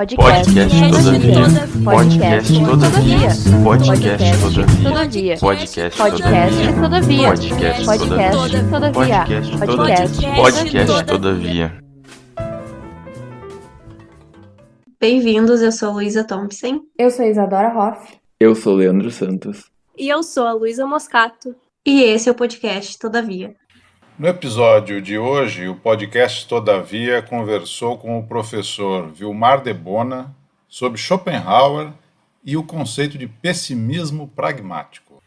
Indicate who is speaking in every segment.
Speaker 1: Podcast Todavia. Podcast Todavia. Podcast Todavia. Podcast Todavia. Podcast Todavia.
Speaker 2: Bem-vindos, eu sou Luísa Thompson.
Speaker 3: Eu sou Isadora Hoff.
Speaker 4: Eu sou Leandro Santos.
Speaker 5: E eu sou a Luísa Moscato.
Speaker 2: E esse é o podcast Todavia.
Speaker 6: No episódio de hoje, o podcast Todavia conversou com o professor Vilmar de Bona sobre Schopenhauer e o conceito de pessimismo pragmático.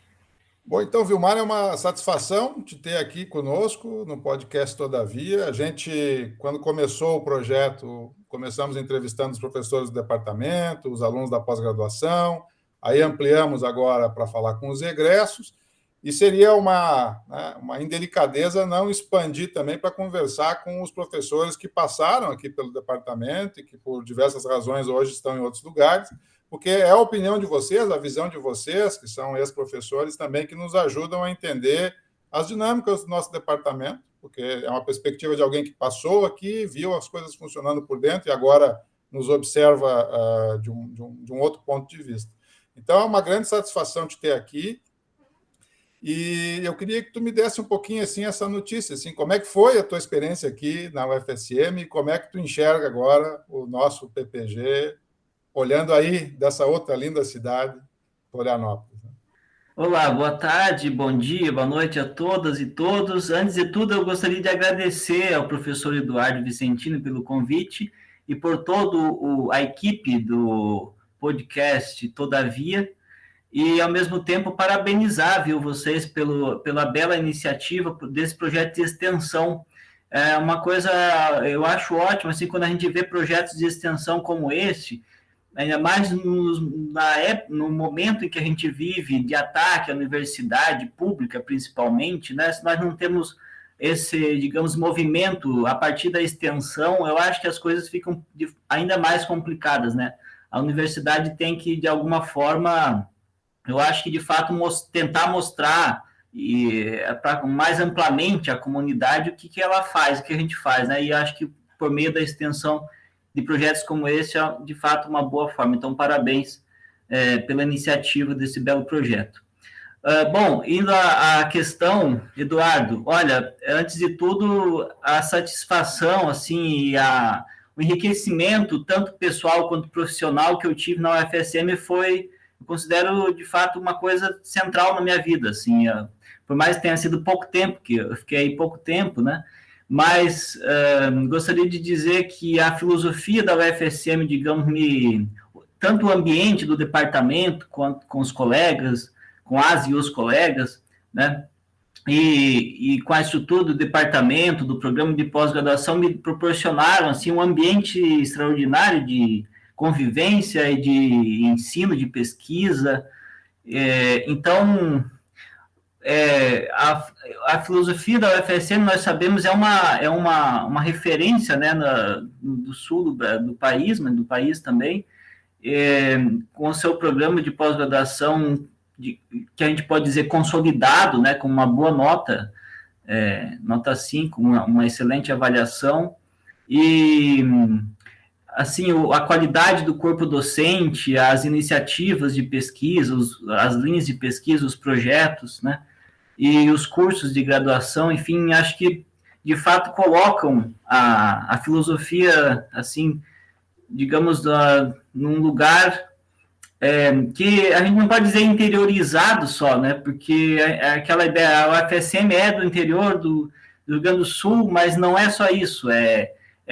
Speaker 6: Bom, então, Vilmar, é uma satisfação te ter aqui conosco no podcast Todavia. A gente, quando começou o projeto, começamos entrevistando os professores do departamento, os alunos da pós-graduação, aí ampliamos agora para falar com os egressos, e seria uma indelicadeza não expandir também para conversar com os professores que passaram aqui pelo departamento e que, por diversas razões, hoje estão em outros lugares, porque é a opinião de vocês, a visão de vocês, que são ex-professores também, que nos ajudam a entender as dinâmicas do nosso departamento, porque é uma perspectiva de alguém que passou aqui, viu as coisas funcionando por dentro e agora nos observa de um outro ponto de vista. Então, é uma grande satisfação te ter aqui. E eu queria que tu me desse um pouquinho assim essa notícia, assim, como é que foi a tua experiência aqui na UFSM e como é que tu enxerga agora o nosso PPG, olhando aí dessa outra linda cidade, Florianópolis.
Speaker 7: Olá, boa tarde, bom dia, boa noite a todas e todos. Antes de tudo, eu gostaria de agradecer ao professor Eduardo Vicentino pelo convite e por toda a equipe do podcast Todavia. E, ao mesmo tempo, parabenizar, vocês pela bela iniciativa desse projeto de extensão. É uma coisa, eu acho ótimo, assim, quando a gente vê projetos de extensão como este, ainda mais no momento em que a gente vive de ataque à universidade pública, principalmente, né? Se nós não temos esse, digamos, movimento a partir da extensão, eu acho que as coisas ficam ainda mais complicadas, né? A universidade tem que, de alguma forma, eu acho que, de fato, tentar mostrar mais amplamente a comunidade o que ela faz, o que a gente faz, né? E acho que, por meio da extensão de projetos como esse, é, de fato, uma boa forma. Então, parabéns pela iniciativa desse belo projeto. Bom, indo à questão, Eduardo, olha, antes de tudo, a satisfação, assim, o enriquecimento, tanto pessoal quanto profissional, que eu tive na UFSM eu considero, de fato, uma coisa central na minha vida, assim, por mais que tenha sido pouco tempo, que eu fiquei aí pouco tempo, né, mas gostaria de dizer que a filosofia da UFSM, digamos, tanto o ambiente do departamento, quanto com os colegas, com as e os colegas, né, e com a estrutura do departamento, do programa de pós-graduação, me proporcionaram, assim, um ambiente extraordinário de convivência e de ensino, de pesquisa. Então, a filosofia da UFSM, nós sabemos, é uma referência, né, do sul do país, mas do país também, com o seu programa de pós-graduação, que a gente pode dizer consolidado, né, com uma boa nota, nota 5, uma excelente avaliação, e assim, a qualidade do corpo docente, as iniciativas de pesquisa, as linhas de pesquisa, os projetos, né, e os cursos de graduação, enfim, acho que, de fato, colocam a filosofia, assim, digamos, num lugar que a gente não pode dizer interiorizado só, né, porque aquela ideia, a UFSM é do interior do Rio Grande do Sul, mas não é só isso,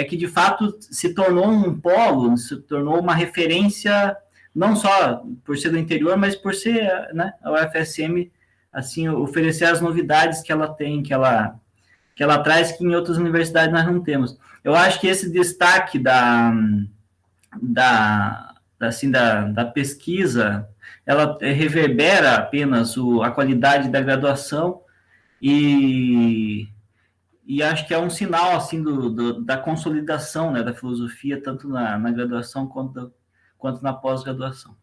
Speaker 7: que, de fato, se tornou um polo, se tornou uma referência, não só por ser do interior, mas por ser, né, a UFSM, assim, oferecer as novidades que ela tem, que ela traz, que em outras universidades nós não temos. Eu acho que esse destaque da pesquisa, ela reverbera apenas a qualidade da graduação e acho que é um sinal, assim, da consolidação, né, da filosofia, tanto na graduação quanto na pós-graduação.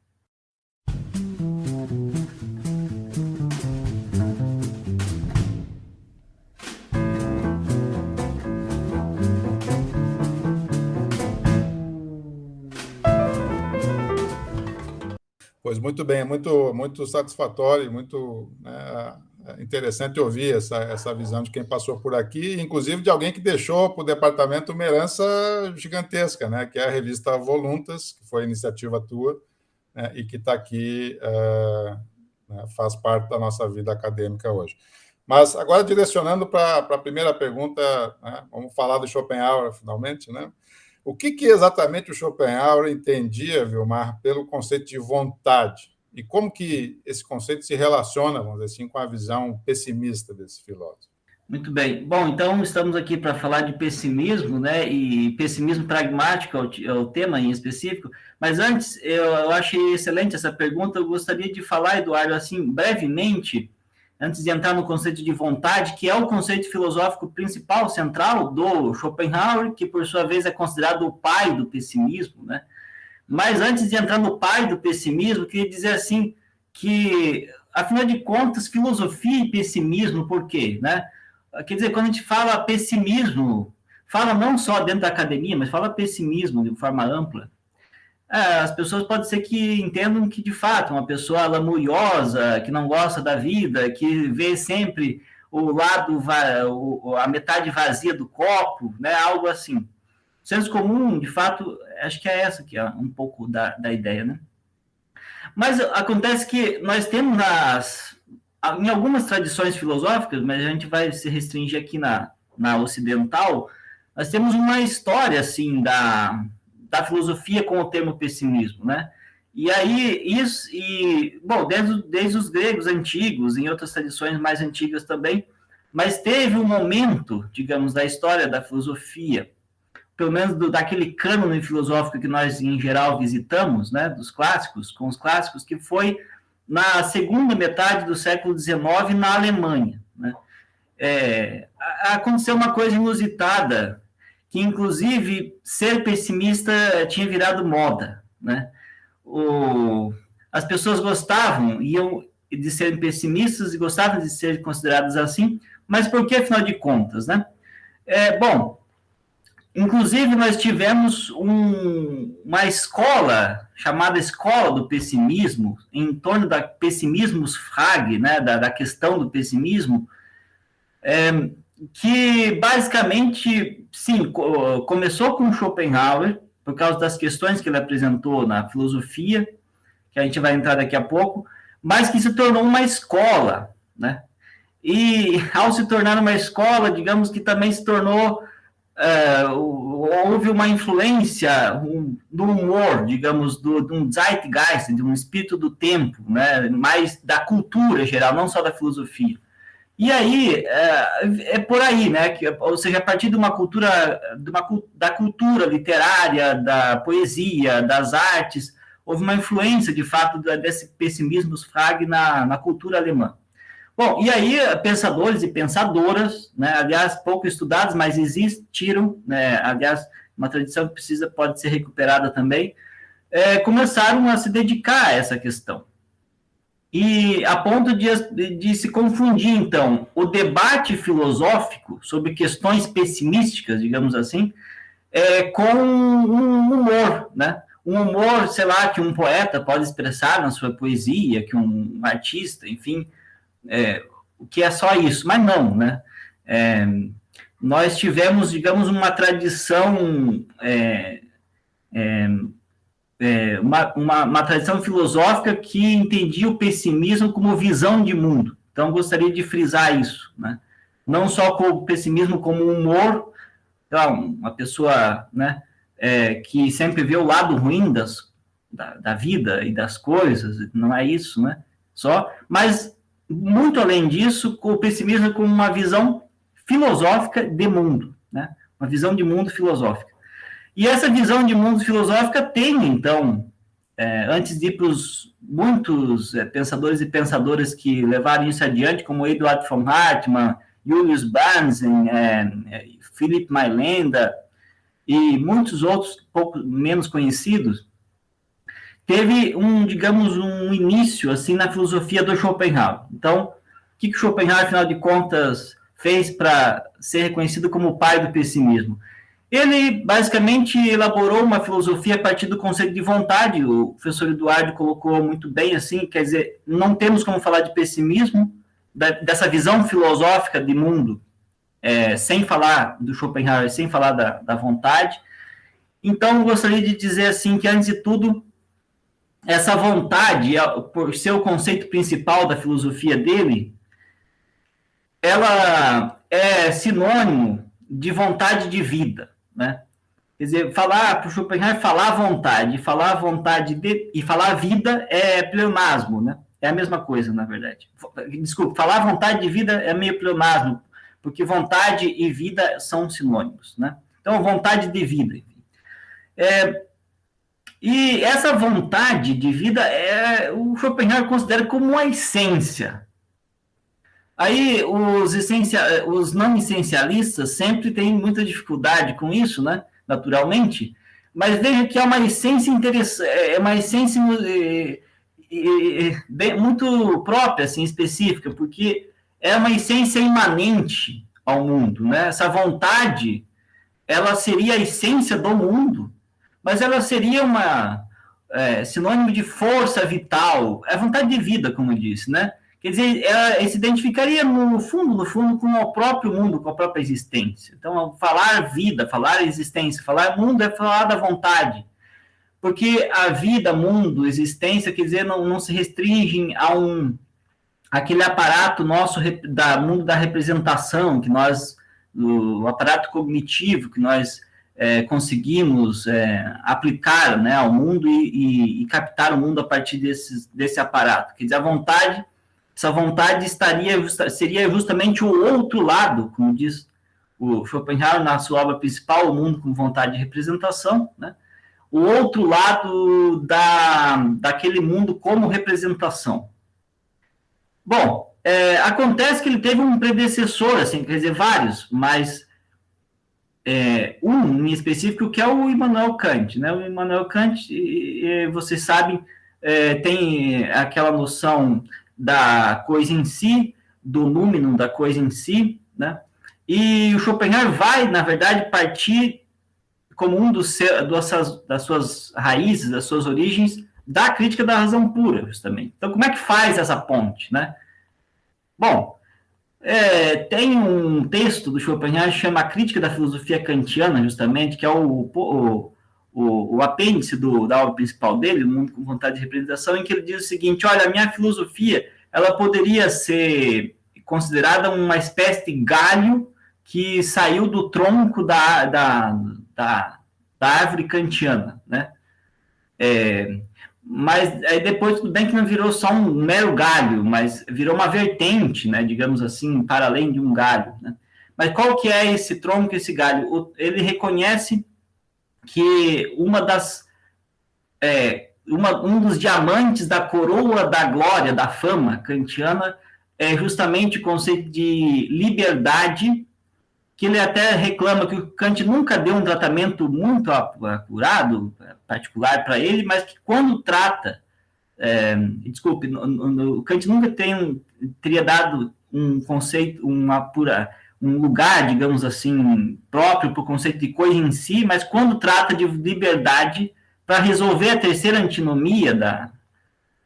Speaker 6: Pois muito bem, muito satisfatório, muito, né, interessante ouvir essa visão de quem passou por aqui, inclusive de alguém que deixou para o departamento uma herança gigantesca, né, que é a revista Voluntas, que foi iniciativa tua, né, e que está aqui, né, faz parte da nossa vida acadêmica hoje. Mas agora, direcionando para a primeira pergunta, né, vamos falar do Schopenhauer, finalmente, né? O que exatamente o Schopenhauer entendia, Vilmar, pelo conceito de vontade? E como que esse conceito se relaciona, vamos dizer assim, com a visão pessimista desse filósofo?
Speaker 7: Muito bem. Bom, então estamos aqui para falar de pessimismo, né? E pessimismo pragmático é o tema em específico. Mas antes, eu achei excelente essa pergunta. Eu gostaria de falar, Eduardo, assim, brevemente, antes de entrar no conceito de vontade, que é o conceito filosófico principal, central do Schopenhauer, que por sua vez é considerado o pai do pessimismo, né? Mas antes de entrar no pai do pessimismo, eu queria dizer assim que, afinal de contas, filosofia e pessimismo, por quê, né? Quer dizer, quando a gente fala pessimismo, fala não só dentro da academia, mas fala pessimismo de forma ampla. As pessoas pode ser que entendam que, de fato, uma pessoa lamuriosa, que não gosta da vida, que vê sempre o lado, a metade vazia do copo, né? Algo assim. O senso comum, de fato, acho que é essa que é um pouco da ideia, né? Mas acontece que nós temos em algumas tradições filosóficas, mas a gente vai se restringir aqui na ocidental, nós temos uma história, assim, da filosofia com o termo pessimismo, né? E aí, bom, desde os gregos antigos, em outras tradições mais antigas também, mas teve um momento, digamos, da história da filosofia, pelo menos daquele cânone filosófico que nós, em geral, visitamos, né, dos clássicos, com os clássicos, que foi na segunda metade do século XIX, na Alemanha, né? Aconteceu uma coisa inusitada, que, inclusive, ser pessimista tinha virado moda, né? As pessoas iam de serem pessimistas e gostavam de ser consideradas assim, mas por que, afinal de contas, né? Bom, inclusive, nós tivemos uma escola, chamada Escola do Pessimismo, em torno da Pessimismus Frage, né, da questão do pessimismo, que basicamente, sim, começou com Schopenhauer, por causa das questões que ele apresentou na filosofia, que a gente vai entrar daqui a pouco, mas que se tornou uma escola, né? E ao se tornar uma escola, digamos que também se tornou, houve uma influência do humor, digamos, de um zeitgeist, de um espírito do tempo, né? Mais da cultura geral, não só da filosofia. E aí, é por aí, né? Ou seja, a partir de uma cultura, da cultura literária, da poesia, das artes, houve uma influência, de fato, desse pessimismo frag na cultura alemã. Bom, e aí, pensadores e pensadoras, né, aliás, pouco estudados, mas existiram, né, aliás, uma tradição que pode ser recuperada também, começaram a se dedicar a essa questão. E a ponto de se confundir, então, o debate filosófico sobre questões pessimísticas, digamos assim, com um humor, né? Um humor, sei lá, que um poeta pode expressar na sua poesia, que um artista, enfim, o que é só isso, mas não, né? Nós tivemos, digamos, uma tradição, uma tradição filosófica que entendia o pessimismo como visão de mundo. Então, gostaria de frisar isso, né? Não só com o pessimismo como humor, então, uma pessoa, né, que sempre vê o lado ruim da vida e das coisas, não é isso, né? Mas, muito além disso, com o pessimismo como uma visão filosófica de mundo, né? Uma visão de mundo filosófica. E essa visão de mundo filosófica tem, então, antes de ir para os muitos pensadores e pensadoras que levaram isso adiante, como Eduard von Hartmann, Julius Banzen, Philipp Mayländer e muitos outros pouco menos conhecidos, teve digamos, um início assim na filosofia do Schopenhauer. Então, o que Schopenhauer, afinal de contas, fez para ser reconhecido como o pai do pessimismo? Ele basicamente elaborou uma filosofia a partir do conceito de vontade. O professor Eduardo colocou muito bem assim, quer dizer, não temos como falar de pessimismo, dessa visão filosófica de mundo, sem falar do Schopenhauer, sem falar da vontade. Então, eu gostaria de dizer assim que, antes de tudo, essa vontade, por ser o conceito principal da filosofia dele, ela é sinônimo de vontade de vida, né? Quer dizer, para o Schopenhauer, falar vontade e falar vida é pleonasmo, né? É a mesma coisa, na verdade. Desculpa, falar vontade de vida é meio pleonasmo, porque vontade e vida são sinônimos, né? Então, vontade de vida. E essa vontade de vida o Schopenhauer considera como uma essência. Aí os não essencialistas sempre têm muita dificuldade com isso, né? Naturalmente, mas veja que é uma essência interessante, é uma essência muito própria, assim, específica, porque é uma essência imanente ao mundo, né? Essa vontade, ela seria a essência do mundo, mas ela seria sinônimo de força vital, é vontade de vida, como eu disse, né? Quer dizer, ela se identificaria no fundo, com o próprio mundo, com a própria existência. Então, falar vida, falar existência, falar mundo é falar da vontade. Porque a vida, mundo, existência, quer dizer, não se restringem a aquele aparato nosso mundo da representação, o aparato cognitivo que nós conseguimnos aplicar, né, ao mundo e captar o mundo a partir desse aparato. Quer dizer, essa vontade seria justamente o outro lado, como diz o Schopenhauer na sua obra principal, O Mundo com Vontade de Representação, né? O outro lado daquele mundo como representação. Bom, acontece que ele teve um predecessor, assim, quer dizer, vários, mas um em específico, que é o Immanuel Kant, né? O Immanuel Kant, vocês sabem, tem aquela noção da coisa em si, do número da coisa em si, né? E o Schopenhauer vai, na verdade, partir como das suas raízes, das suas origens, da crítica da razão pura, justamente. Então, como é que faz essa ponte, né? Bom, tem um texto do Schopenhauer que chama A Crítica da Filosofia Kantiana, justamente, que é o apêndice da obra principal dele, O Mundo com Vontade de Representação, em que ele diz o seguinte: olha, a minha filosofia, ela poderia ser considerada uma espécie de galho que saiu do tronco da árvore kantiana, né? Mas aí depois, tudo bem que não virou só um mero galho, mas virou uma vertente, né, digamos assim, para além de um galho, né? Mas qual que é esse tronco, esse galho? Ele reconhece que um dos diamantes da coroa da glória, da fama kantiana, é justamente o conceito de liberdade, que ele até reclama que o Kant nunca deu um tratamento muito acurado, particular para ele, mas que quando trata, o Kant nunca teria dado um conceito, um lugar, digamos assim, próprio para o conceito de coisa em si, mas quando trata de liberdade, para resolver a terceira antinomia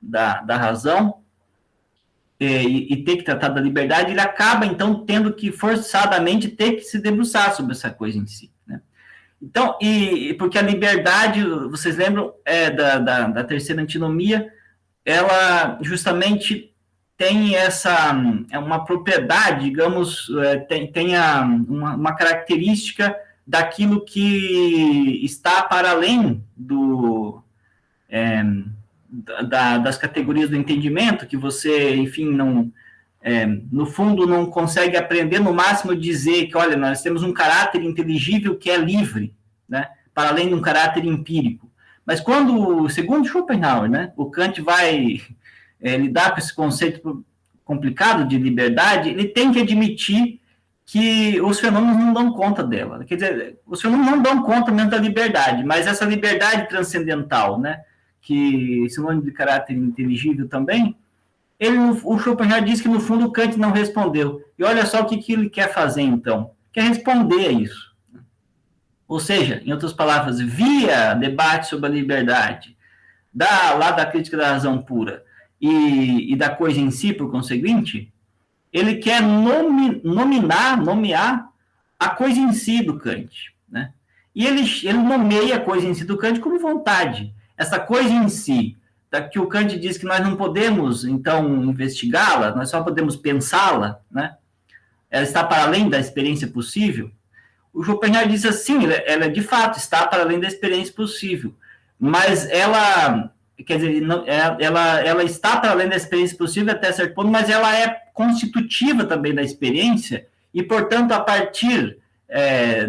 Speaker 7: da razão, e ter que tratar da liberdade, ele acaba, então, tendo que, forçadamente, ter que se debruçar sobre essa coisa em si, né? Então, porque a liberdade, vocês lembram, da terceira antinomia, ela justamente tem uma propriedade, digamos, tem uma característica daquilo que está para além das categorias do entendimento, que você, enfim, no fundo não consegue aprender, no máximo dizer que, olha, nós temos um caráter inteligível que é livre, né, para além de um caráter empírico. Mas quando, segundo Schopenhauer, né, o Kant vai lidar com esse conceito complicado de liberdade, ele tem que admitir que os fenômenos não dão conta dela. Quer dizer, os fenômenos não dão conta mesmo da liberdade, mas essa liberdade transcendental, né, que sinônimo de caráter inteligível também, o Schopenhauer diz que, no fundo, o Kant não respondeu. E olha só o que ele quer fazer, então. Quer responder a isso. Ou seja, em outras palavras, via debate sobre a liberdade, lá da crítica da razão pura e da coisa em si, por conseguinte, ele quer nomear a coisa em si do Kant, né? E ele nomeia a coisa em si do Kant como vontade. Essa coisa em si, que o Kant diz que nós não podemos, então, investigá-la, nós só podemos pensá-la, né? Ela está para além da experiência possível. O Schopenhauer diz assim, ela de fato está para além da experiência possível, mas ela, quer dizer, ela está para além da experiência possível até certo ponto, mas ela é constitutiva também da experiência, e, portanto, a partir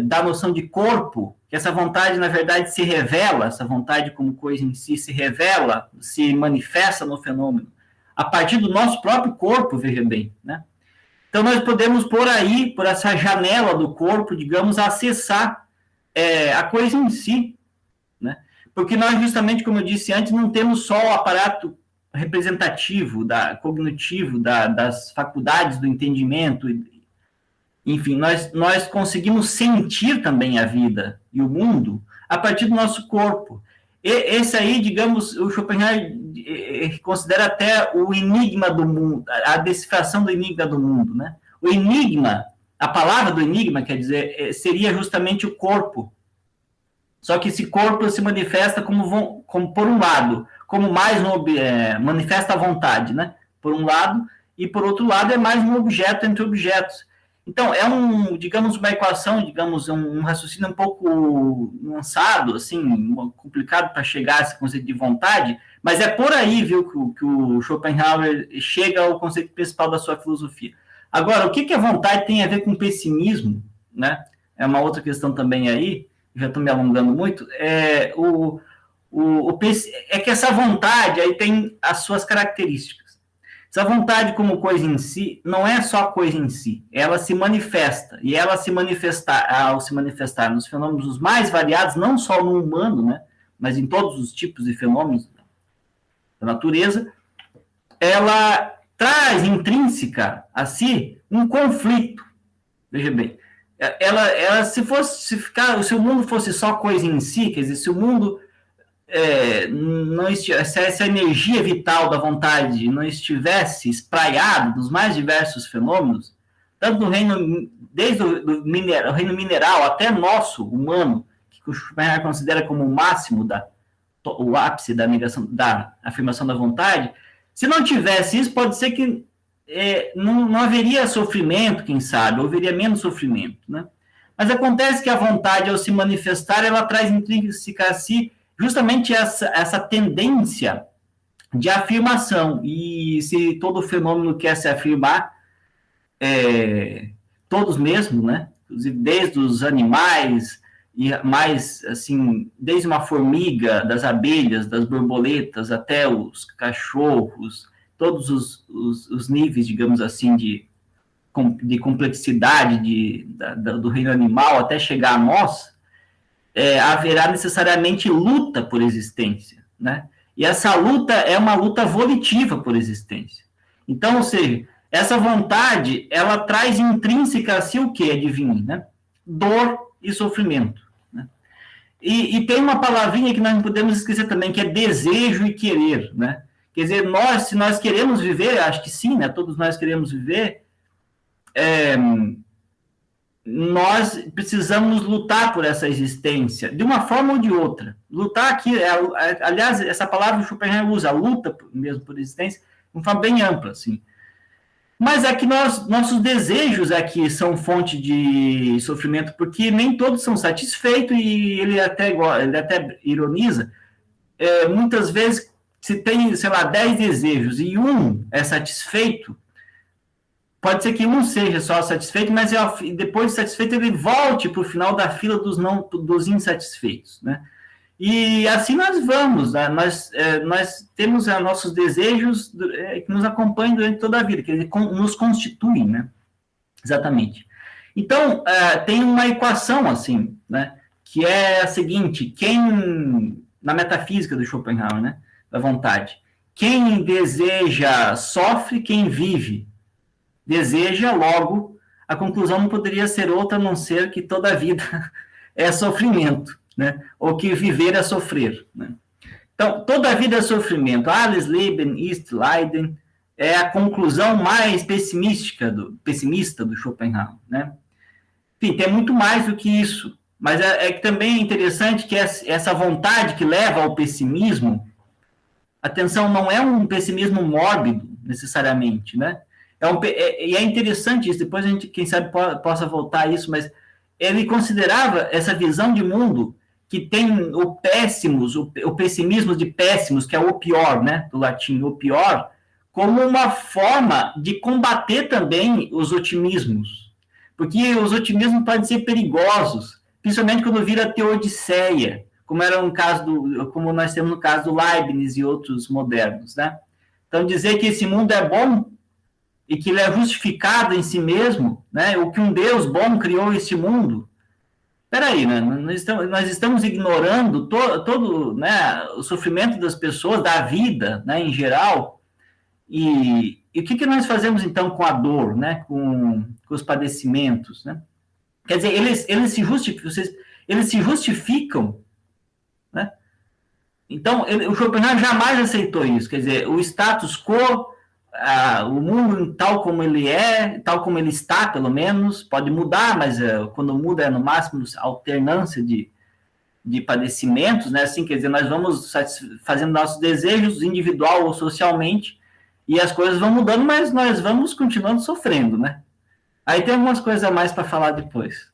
Speaker 7: da noção de corpo, que essa vontade, na verdade, se revela, essa vontade como coisa em si se revela, se manifesta no fenômeno, a partir do nosso próprio corpo, veja bem, né? Então, nós podemos, por essa janela do corpo, digamos, acessar a coisa em si, né? Porque nós, justamente, como eu disse antes, não temos só o aparato representativo, cognitivo, das faculdades do entendimento. Enfim, nós conseguimos sentir também a vida e o mundo a partir do nosso corpo. Esse aí, digamos, o Schopenhauer considera até o enigma do mundo, a decifração do enigma do mundo, né? O enigma, a palavra do enigma, quer dizer, seria justamente o corpo. Só que esse corpo se manifesta como por um lado, como mais manifesta a vontade, né? Por um lado, e por outro lado é mais um objeto entre objetos. Então, digamos, uma equação, digamos, um raciocínio um pouco lançado, assim, complicado para chegar a esse conceito de vontade, mas é por aí, viu, que o Schopenhauer chega ao conceito principal da sua filosofia. Agora, o que a vontade tem a ver com pessimismo, né? É uma outra questão também aí, já estou me alongando muito, é que essa vontade aí tem as suas características. Essa vontade como coisa em si, não é só coisa em si, ela se manifesta, e ela ao se manifestar nos fenômenos mais variados, não só no humano, né, mas em todos os tipos de fenômenos da natureza, ela traz intrínseca a si um conflito. Veja bem, se o mundo fosse só coisa em si, quer dizer, se o mundo se essa energia vital da vontade não estivesse espraiada dos mais diversos fenômenos, tanto no reino, desde o reino mineral até nosso, humano, que o Schopenhauer considera como o máximo, o ápice da negação, da afirmação da vontade, se não tivesse isso, pode ser que não haveria sofrimento, quem sabe, ou haveria menos sofrimento, né? Mas acontece que a vontade, ao se manifestar, ela traz intrínseca a si justamente essa tendência de afirmação. E se todo fenômeno quer se afirmar, todos mesmo, né? Inclusive desde os animais, e mais, assim, desde uma formiga, das abelhas, das borboletas, até os cachorros, todos os níveis, digamos assim, de complexidade do reino animal, até chegar a nós, haverá necessariamente luta por existência, né? E essa luta é uma luta volitiva por existência. Então, ou seja, essa vontade, ela traz intrínseca a si o que, adivinhe, né? Dor e sofrimento, né? E tem uma palavrinha que nós não podemos esquecer também, que é desejo e querer, né? Quer dizer, se nós queremos viver, acho que sim, né? Todos nós queremos viver, nós precisamos lutar por essa existência, de uma forma ou de outra. Lutar aqui, aliás, essa palavra o Schopenhauer usa, luta mesmo por existência, de uma forma bem ampla, assim. Mas é que nossos desejos aqui são fonte de sofrimento, porque nem todos são satisfeitos, e ele até ironiza, muitas vezes, se tem, sei lá, 10 desejos e um é satisfeito, pode ser que um seja só satisfeito, mas depois de satisfeito ele volte para o final da fila dos insatisfeitos, né? E assim nós vamos, né? Nós temos nossos desejos que nos acompanham durante toda a vida, que nos constituem, né? Exatamente. Então, tem uma equação, assim, né? Que é a seguinte: na metafísica do Schopenhauer, né? Da vontade, quem deseja sofre, quem vive deseja, logo, a conclusão não poderia ser outra, a não ser que toda a vida é sofrimento, né? Ou que viver é sofrer, né? Então, toda a vida é sofrimento. Alles Leben ist Leiden é a conclusão mais pessimista do Schopenhauer, né? Enfim, tem muito mais do que isso, mas é que também é interessante que essa vontade que leva ao pessimismo, atenção, não é um pessimismo mórbido, necessariamente, né? E é interessante isso, depois a gente, quem sabe, possa voltar a isso, mas ele considerava essa visão de mundo que tem o pessimismo de péssimos, que é o pior, né, do latim, o pior, como uma forma de combater também os otimismos, porque os otimismos podem ser perigosos, principalmente quando vira teodiceia, como nós temos no caso do Leibniz e outros modernos, né? Então, dizer que esse mundo é bom e que ele é justificado em si mesmo, né? O que um Deus bom criou esse mundo. Peraí, né? Nós estamos ignorando todo, né, o sofrimento das pessoas, da vida, né, em geral. E o que nós fazemos, então, com a dor, né? Com os padecimentos, né? Quer dizer, eles se justificam, né? Então, o Schopenhauer jamais aceitou isso. Quer dizer, o status quo, o mundo tal como ele é, tal como ele está, pelo menos, pode mudar, mas quando muda é no máximo alternância de padecimentos, né? Assim, quer dizer, nós vamos fazendo nossos desejos individual ou socialmente e as coisas vão mudando, mas nós vamos continuando sofrendo, né? Aí tem algumas coisas a mais para falar depois.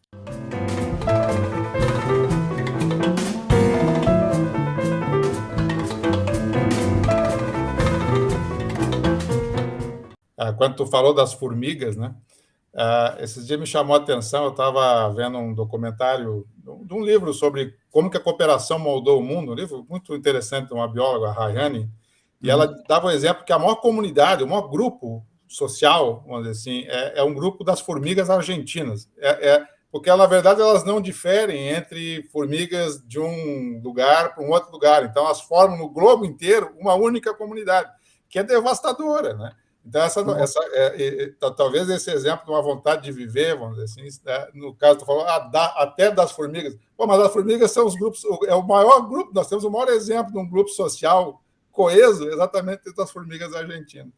Speaker 6: Quando tu falou das formigas, né? Esses dias me chamou a atenção, eu estava vendo um documentário de um livro sobre como que a cooperação moldou o mundo, um livro muito interessante de uma bióloga, a Rayane, e ela dava o exemplo que a maior comunidade, o maior grupo social, vamos dizer assim, é um grupo das formigas argentinas, porque, na verdade, elas não diferem entre formigas de um lugar para um outro lugar, então elas formam no globo inteiro uma única comunidade, que é devastadora, né? Então, talvez esse exemplo de uma vontade de viver, vamos dizer assim, né? No caso, tu falou até das formigas. Pô, mas as formigas são os grupos, é o maior grupo, nós temos o maior exemplo de um grupo social coeso, exatamente das formigas argentinas.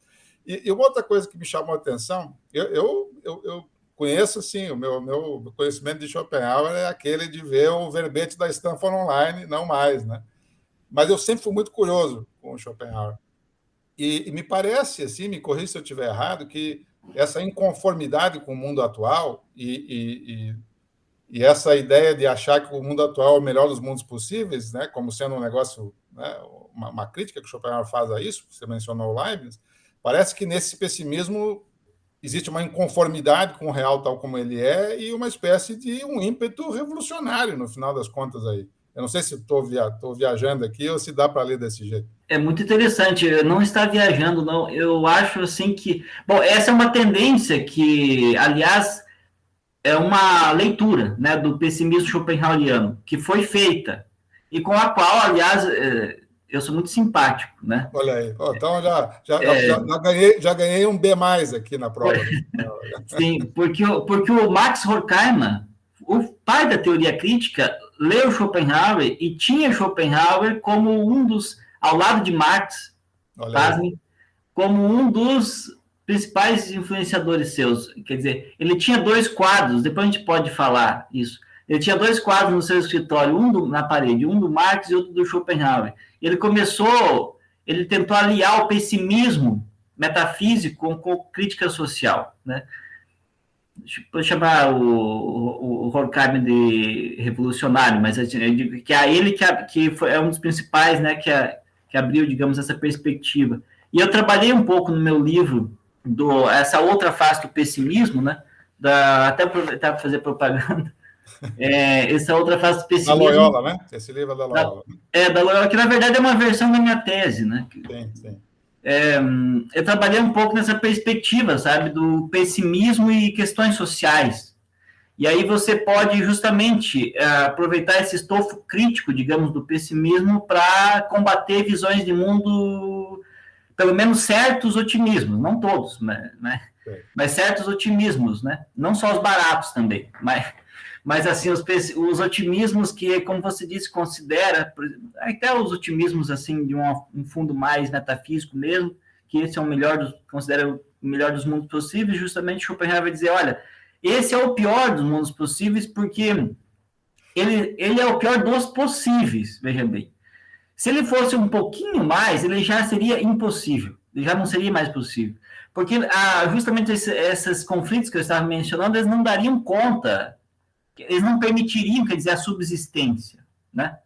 Speaker 6: E uma outra coisa que me chamou a atenção, eu conheço, assim, o meu conhecimento de Schopenhauer é aquele de ver o verbete da Stanford Online, não mais, né? Mas eu sempre fui muito curioso com o Schopenhauer. E me parece, assim, me corrija se eu estiver errado, que essa inconformidade com o mundo atual e essa ideia de achar que o mundo atual é o melhor dos mundos possíveis, né, como sendo um negócio, né, uma crítica que o Schopenhauer faz a isso, você mencionou o Leibniz, parece que nesse pessimismo existe uma inconformidade com o real tal como ele é e uma espécie de um ímpeto revolucionário, no final das contas, aí. Eu não sei se estou viajando aqui ou se dá para ler desse jeito.
Speaker 7: É muito interessante, não está viajando, não. Eu acho, assim, que... Bom, essa é uma tendência que, aliás, é uma leitura, né, do pessimismo schopenhaueriano, que foi feita, e com a qual, aliás, eu sou muito simpático, né?
Speaker 6: Olha aí. Então, já ganhei um B+ aqui na prova.
Speaker 7: Sim, porque o Max Horkheimer, o pai da teoria crítica, leu Schopenhauer e tinha Schopenhauer como um dos, ao lado de Marx, como um dos principais influenciadores seus. Quer dizer, ele tinha 2 quadros, depois a gente pode falar isso. Ele tinha 2 quadros no seu escritório, na parede, um do Marx e outro do Schopenhauer. Ele tentou aliar o pessimismo metafísico com crítica social, né? Vou chamar o Horkheimer de revolucionário, mas eu digo que é ele que é um dos principais, né, que abriu, digamos, essa perspectiva. E eu trabalhei um pouco no meu livro essa outra face do pessimismo, né, até aproveitar para fazer propaganda, essa outra face do pessimismo.
Speaker 6: Da Loyola, né? Esse livro é da Loyola.
Speaker 7: Da Loyola, que na verdade é uma versão da minha tese, né?
Speaker 6: Sim.
Speaker 7: Eu trabalhei um pouco nessa perspectiva, sabe, do pessimismo e questões sociais. E aí você pode justamente aproveitar esse estofo crítico, digamos, do pessimismo para combater visões de mundo, pelo menos certos otimismos, não todos, né? Mas certos otimismos, né? Não só os baratos também, Mas, assim, os otimismos que, como você disse, considera, até os otimismos, assim, de um fundo mais metafísico mesmo, que esse é o melhor, considera o melhor dos mundos possíveis, justamente Schopenhauer vai dizer, olha, esse é o pior dos mundos possíveis porque ele é o pior dos possíveis, veja bem. Se ele fosse um pouquinho mais, ele já seria impossível, ele já não seria mais possível. Porque justamente esses conflitos que eu estava mencionando, eles não dariam conta, eles não permitiriam, quer dizer, a subsistência, né?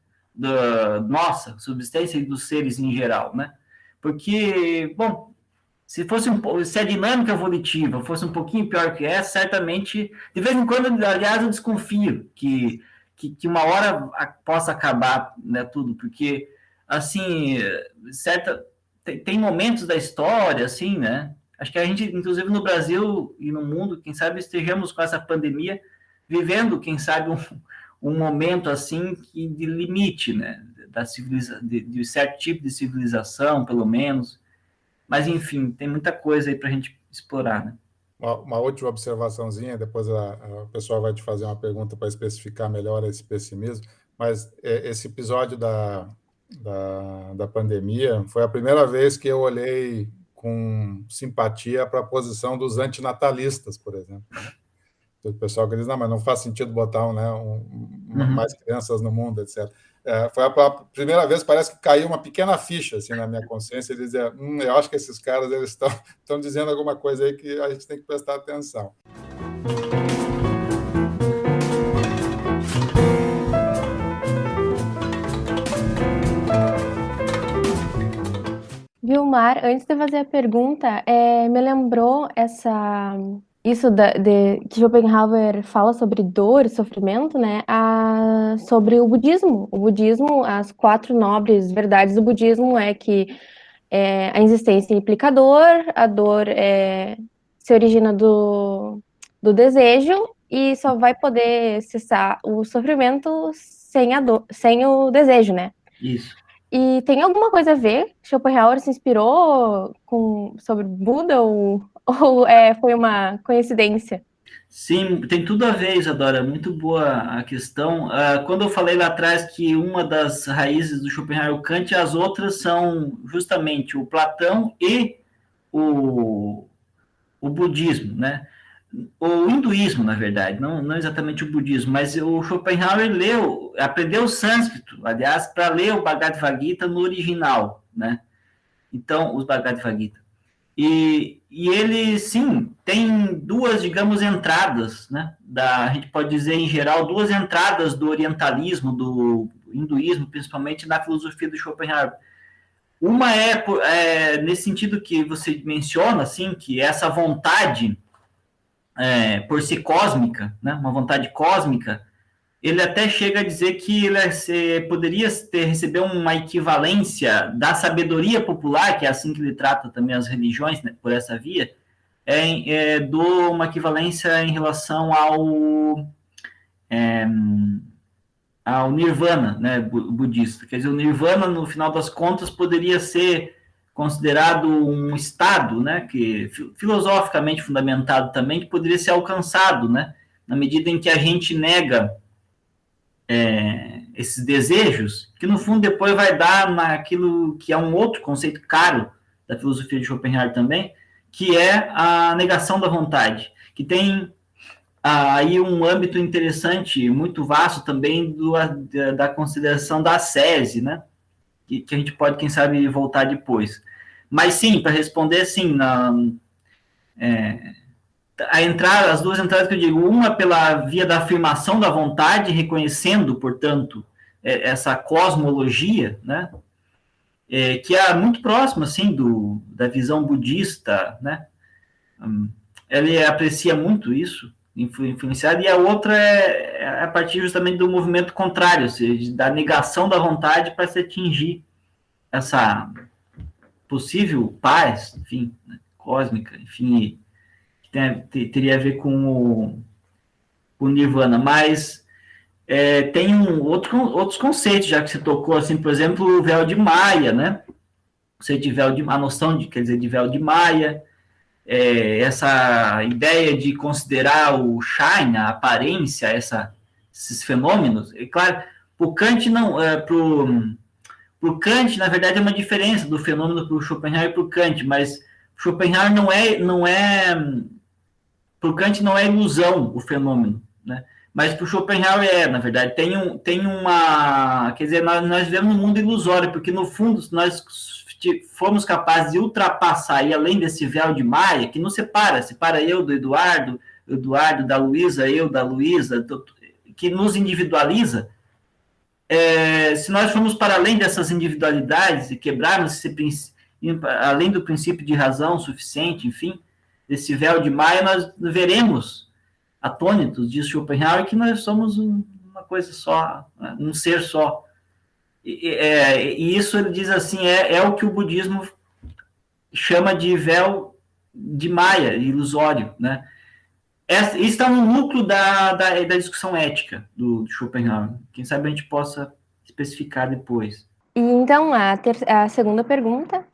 Speaker 7: Nossa, subsistência dos seres em geral, né? Porque, bom, se a dinâmica volitiva fosse um pouquinho pior que essa, certamente, de vez em quando, aliás, eu desconfio que uma hora possa acabar, né, tudo, porque, assim, tem momentos da história, assim, né? Acho que a gente, inclusive no Brasil e no mundo, quem sabe estejamos com essa pandemia vivendo, quem sabe, um momento assim de limite, né, de certo tipo de civilização, pelo menos. Mas, enfim, tem muita coisa aí para a gente explorar, né?
Speaker 6: Uma última observaçãozinha, depois o pessoal vai te fazer uma pergunta para especificar melhor esse pessimismo, mas esse episódio da pandemia foi a primeira vez que eu olhei com simpatia para a posição dos antinatalistas, por exemplo. O pessoal que diz, não, mas não faz sentido botar mais crianças no mundo, etc. Foi a primeira vez, parece que caiu uma pequena ficha assim, na minha consciência, e dizer, eu acho que esses caras eles estão dizendo alguma coisa aí que a gente tem que prestar atenção.
Speaker 3: Vilmar, antes de fazer a pergunta, me lembrou isso que Schopenhauer fala sobre dor e sofrimento, né? Sobre o budismo. O budismo, as 4 nobres verdades do budismo é que a existência implica dor, a dor se origina do desejo e só vai poder cessar o sofrimento sem o desejo, né?
Speaker 7: Isso.
Speaker 3: E tem alguma coisa a ver? Schopenhauer se inspirou sobre Buda ou foi uma coincidência?
Speaker 7: Sim, tem tudo a ver, Isadora, muito boa a questão. Quando eu falei lá atrás que uma das raízes do Schopenhauer é o Kant, as outras são justamente o Platão e o budismo, né? O hinduísmo, na verdade, não exatamente o budismo, mas o Schopenhauer aprendeu sânscrito, aliás, para ler o Bhagavad Gita no original, né? Então, os Bhagavad Gita. E ele, sim, tem 2, digamos, entradas, né? A gente pode dizer, em geral, 2 entradas do orientalismo, do hinduísmo, principalmente na filosofia do Schopenhauer. Uma nesse sentido que você menciona, assim, que essa vontade por si cósmica, né, uma vontade cósmica, ele até chega a dizer que ele poderia receber uma equivalência da sabedoria popular, que é assim que ele trata também as religiões, né, por essa via, uma equivalência em relação ao nirvana, né, budista. Quer dizer, o nirvana, no final das contas, poderia ser considerado um estado, né, que filosoficamente fundamentado também, que poderia ser alcançado, né, na medida em que a gente nega esses desejos, que no fundo depois vai dar naquilo que é um outro conceito caro da filosofia de Schopenhauer também, que é a negação da vontade, que tem aí um âmbito interessante, muito vasto também da consideração da ascese, né, que a gente pode, quem sabe, voltar depois. Mas sim, para responder, sim, as 2 entradas que eu digo, uma pela via da afirmação da vontade, reconhecendo, portanto, essa cosmologia, né, que é muito próxima, assim, da visão budista, né, ele aprecia muito isso, influenciado, e a outra é a partir justamente do movimento contrário, ou seja, da negação da vontade para se atingir essa possível paz, enfim, né, cósmica, enfim, que teria a ver com o Nirvana, mas tem outros conceitos, já que você tocou, assim, por exemplo, o véu de Maia, né? A noção de véu de Maia, essa ideia de considerar o Shine, a aparência, esses fenômenos. É claro, o Kant não... Para o Kant, na verdade, é uma diferença do fenômeno para o Schopenhauer e para o Kant, mas Schopenhauer para o Kant não é ilusão o fenômeno, né? Mas para o Schopenhauer na verdade, tem uma... Quer dizer, nós vivemos num mundo ilusório, porque, no fundo, nós fomos capazes de ultrapassar e além desse véu de Maia, que nos separa eu do Eduardo da Luísa, eu da Luísa, que nos individualiza. Se nós formos para além dessas individualidades e quebrarmos esse princípio, além do princípio de razão suficiente, enfim, desse véu de Maia, nós veremos, atônitos, diz Schopenhauer, que nós somos uma coisa só, um ser só. E isso, ele diz assim, é o que o budismo chama de véu de Maia, ilusório, né? Isso está no núcleo da discussão ética do Schopenhauer. Quem sabe a gente possa especificar depois.
Speaker 3: E então, a segunda pergunta,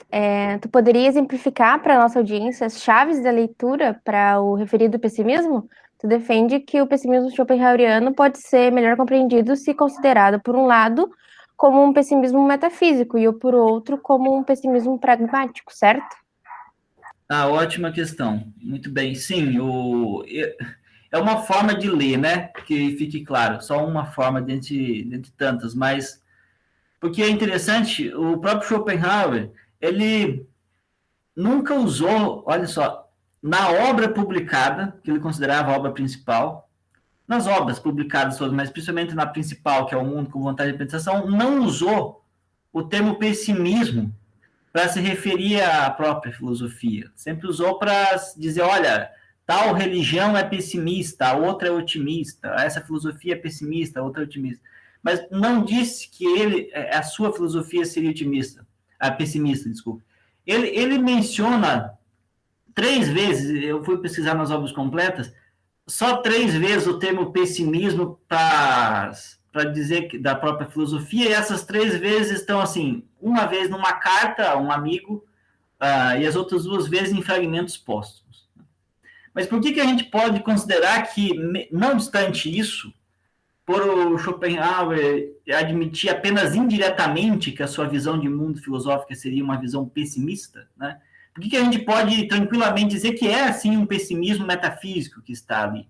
Speaker 3: tu poderia exemplificar para a nossa audiência as chaves da leitura para o referido pessimismo? Tu defende que o pessimismo schopenhaueriano pode ser melhor compreendido se considerado, por um lado, como um pessimismo metafísico e, por outro, como um pessimismo pragmático, certo?
Speaker 7: Ótima questão. Muito bem. Sim, é uma forma de ler, né? Que fique claro, só uma forma dentre tantas, mas... Porque é interessante, o próprio Schopenhauer, ele nunca usou, olha só, na obra publicada, que ele considerava a obra principal, nas obras publicadas todas, mas principalmente na principal, que é O Mundo com Vontade de Pensação, não usou o termo pessimismo para se referir à própria filosofia. Sempre usou para dizer, olha, tal religião é pessimista, a outra é otimista, essa filosofia é pessimista, a outra é otimista. Mas não disse que a sua filosofia seria pessimista, desculpa. Ele menciona 3 vezes, eu fui pesquisar nas obras completas, só 3 vezes o termo pessimismo para dizer da própria filosofia, e essas 3 vezes estão assim, uma vez numa carta a um amigo, e as outras 2 vezes em fragmentos póstumos. Mas por que a gente pode considerar que, não obstante isso, por o Schopenhauer admitir apenas indiretamente que a sua visão de mundo filosófica seria uma visão pessimista, né? Por que a gente pode tranquilamente dizer que é, assim, um pessimismo metafísico que está ali?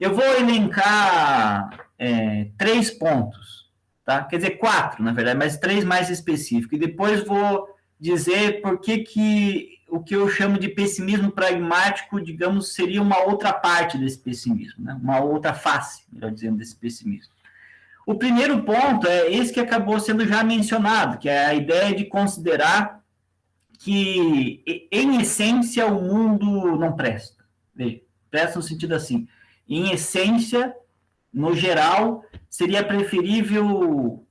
Speaker 7: Eu vou elencar 3 pontos, tá? Quer dizer, 4, na verdade, mas 3 mais específicos. E depois vou dizer por que o que eu chamo de pessimismo pragmático, digamos, seria uma outra parte desse pessimismo, né? Uma outra face, melhor dizendo, desse pessimismo. O primeiro ponto é esse que acabou sendo já mencionado, que é a ideia de considerar que, em essência, o mundo não presta. Veja, presta no sentido assim, em essência, no geral, seria preferível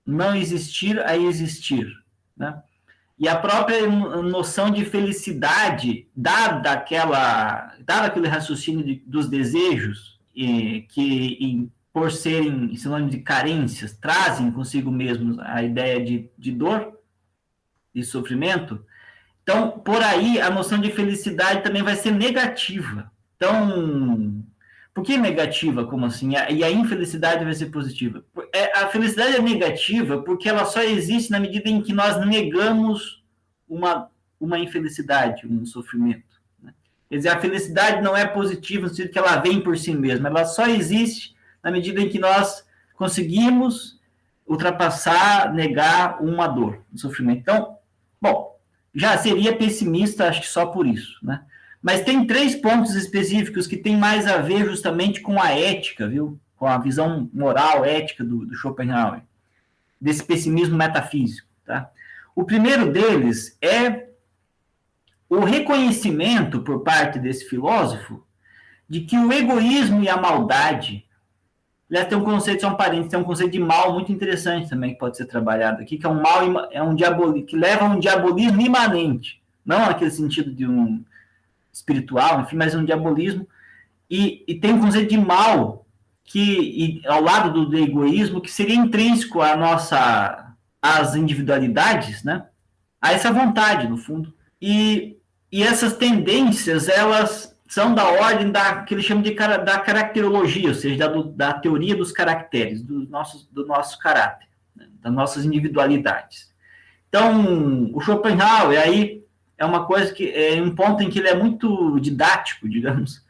Speaker 7: não existir a existir, né? E a própria noção de felicidade, dado aquele raciocínio dos desejos, que por serem sinônimo de carências, trazem consigo mesmos a ideia de dor e sofrimento. Então, por aí, a noção de felicidade também vai ser negativa. Então, por que negativa? Como assim? E a infelicidade vai ser positiva? A felicidade é negativa porque ela só existe na medida em que nós negamos uma infelicidade, um sofrimento, né? Quer dizer, a felicidade não é positiva no sentido que ela vem por si mesma, ela só existe na medida em que nós conseguimos ultrapassar, negar uma dor, um sofrimento. Então, bom, já seria pessimista, acho que só por isso, né? Mas tem 3 pontos específicos que tem mais a ver justamente com a ética, viu? Com a visão moral, ética do Schopenhauer, desse pessimismo metafísico, tá? O primeiro deles é o reconhecimento por parte desse filósofo de que o egoísmo e a maldade, aliás, tem um conceito, são parentes, tem um conceito de mal muito interessante também que pode ser trabalhado aqui, que é um mal, que leva a um diabolismo imanente, não naquele sentido de um espiritual, enfim, mas um diabolismo, e tem um conceito de mal que, ao lado do egoísmo, que seria intrínseco às individualidades, né? A essa vontade, no fundo. E essas tendências, elas são da ordem que ele chama da caracterologia, ou seja, da teoria dos caracteres, do nosso caráter, né, das nossas individualidades. Então, o Schopenhauer, aí, é uma coisa que é um ponto em que ele é muito didático, digamos.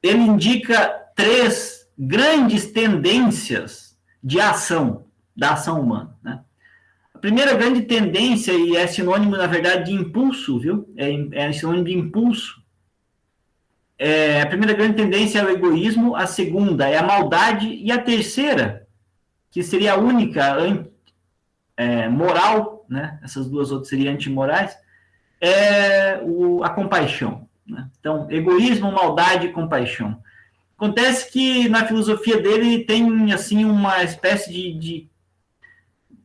Speaker 7: Ele indica 3 grandes tendências de ação, da ação humana, né? A primeira grande tendência, e é sinônimo, na verdade, de impulso, viu? É sinônimo de impulso. A primeira grande tendência é o egoísmo, a segunda é a maldade, e a terceira, que seria a única moral, né? Essas duas outras seriam antimorais, a compaixão, né? Então, egoísmo, maldade e compaixão. Acontece que na filosofia dele tem assim uma espécie de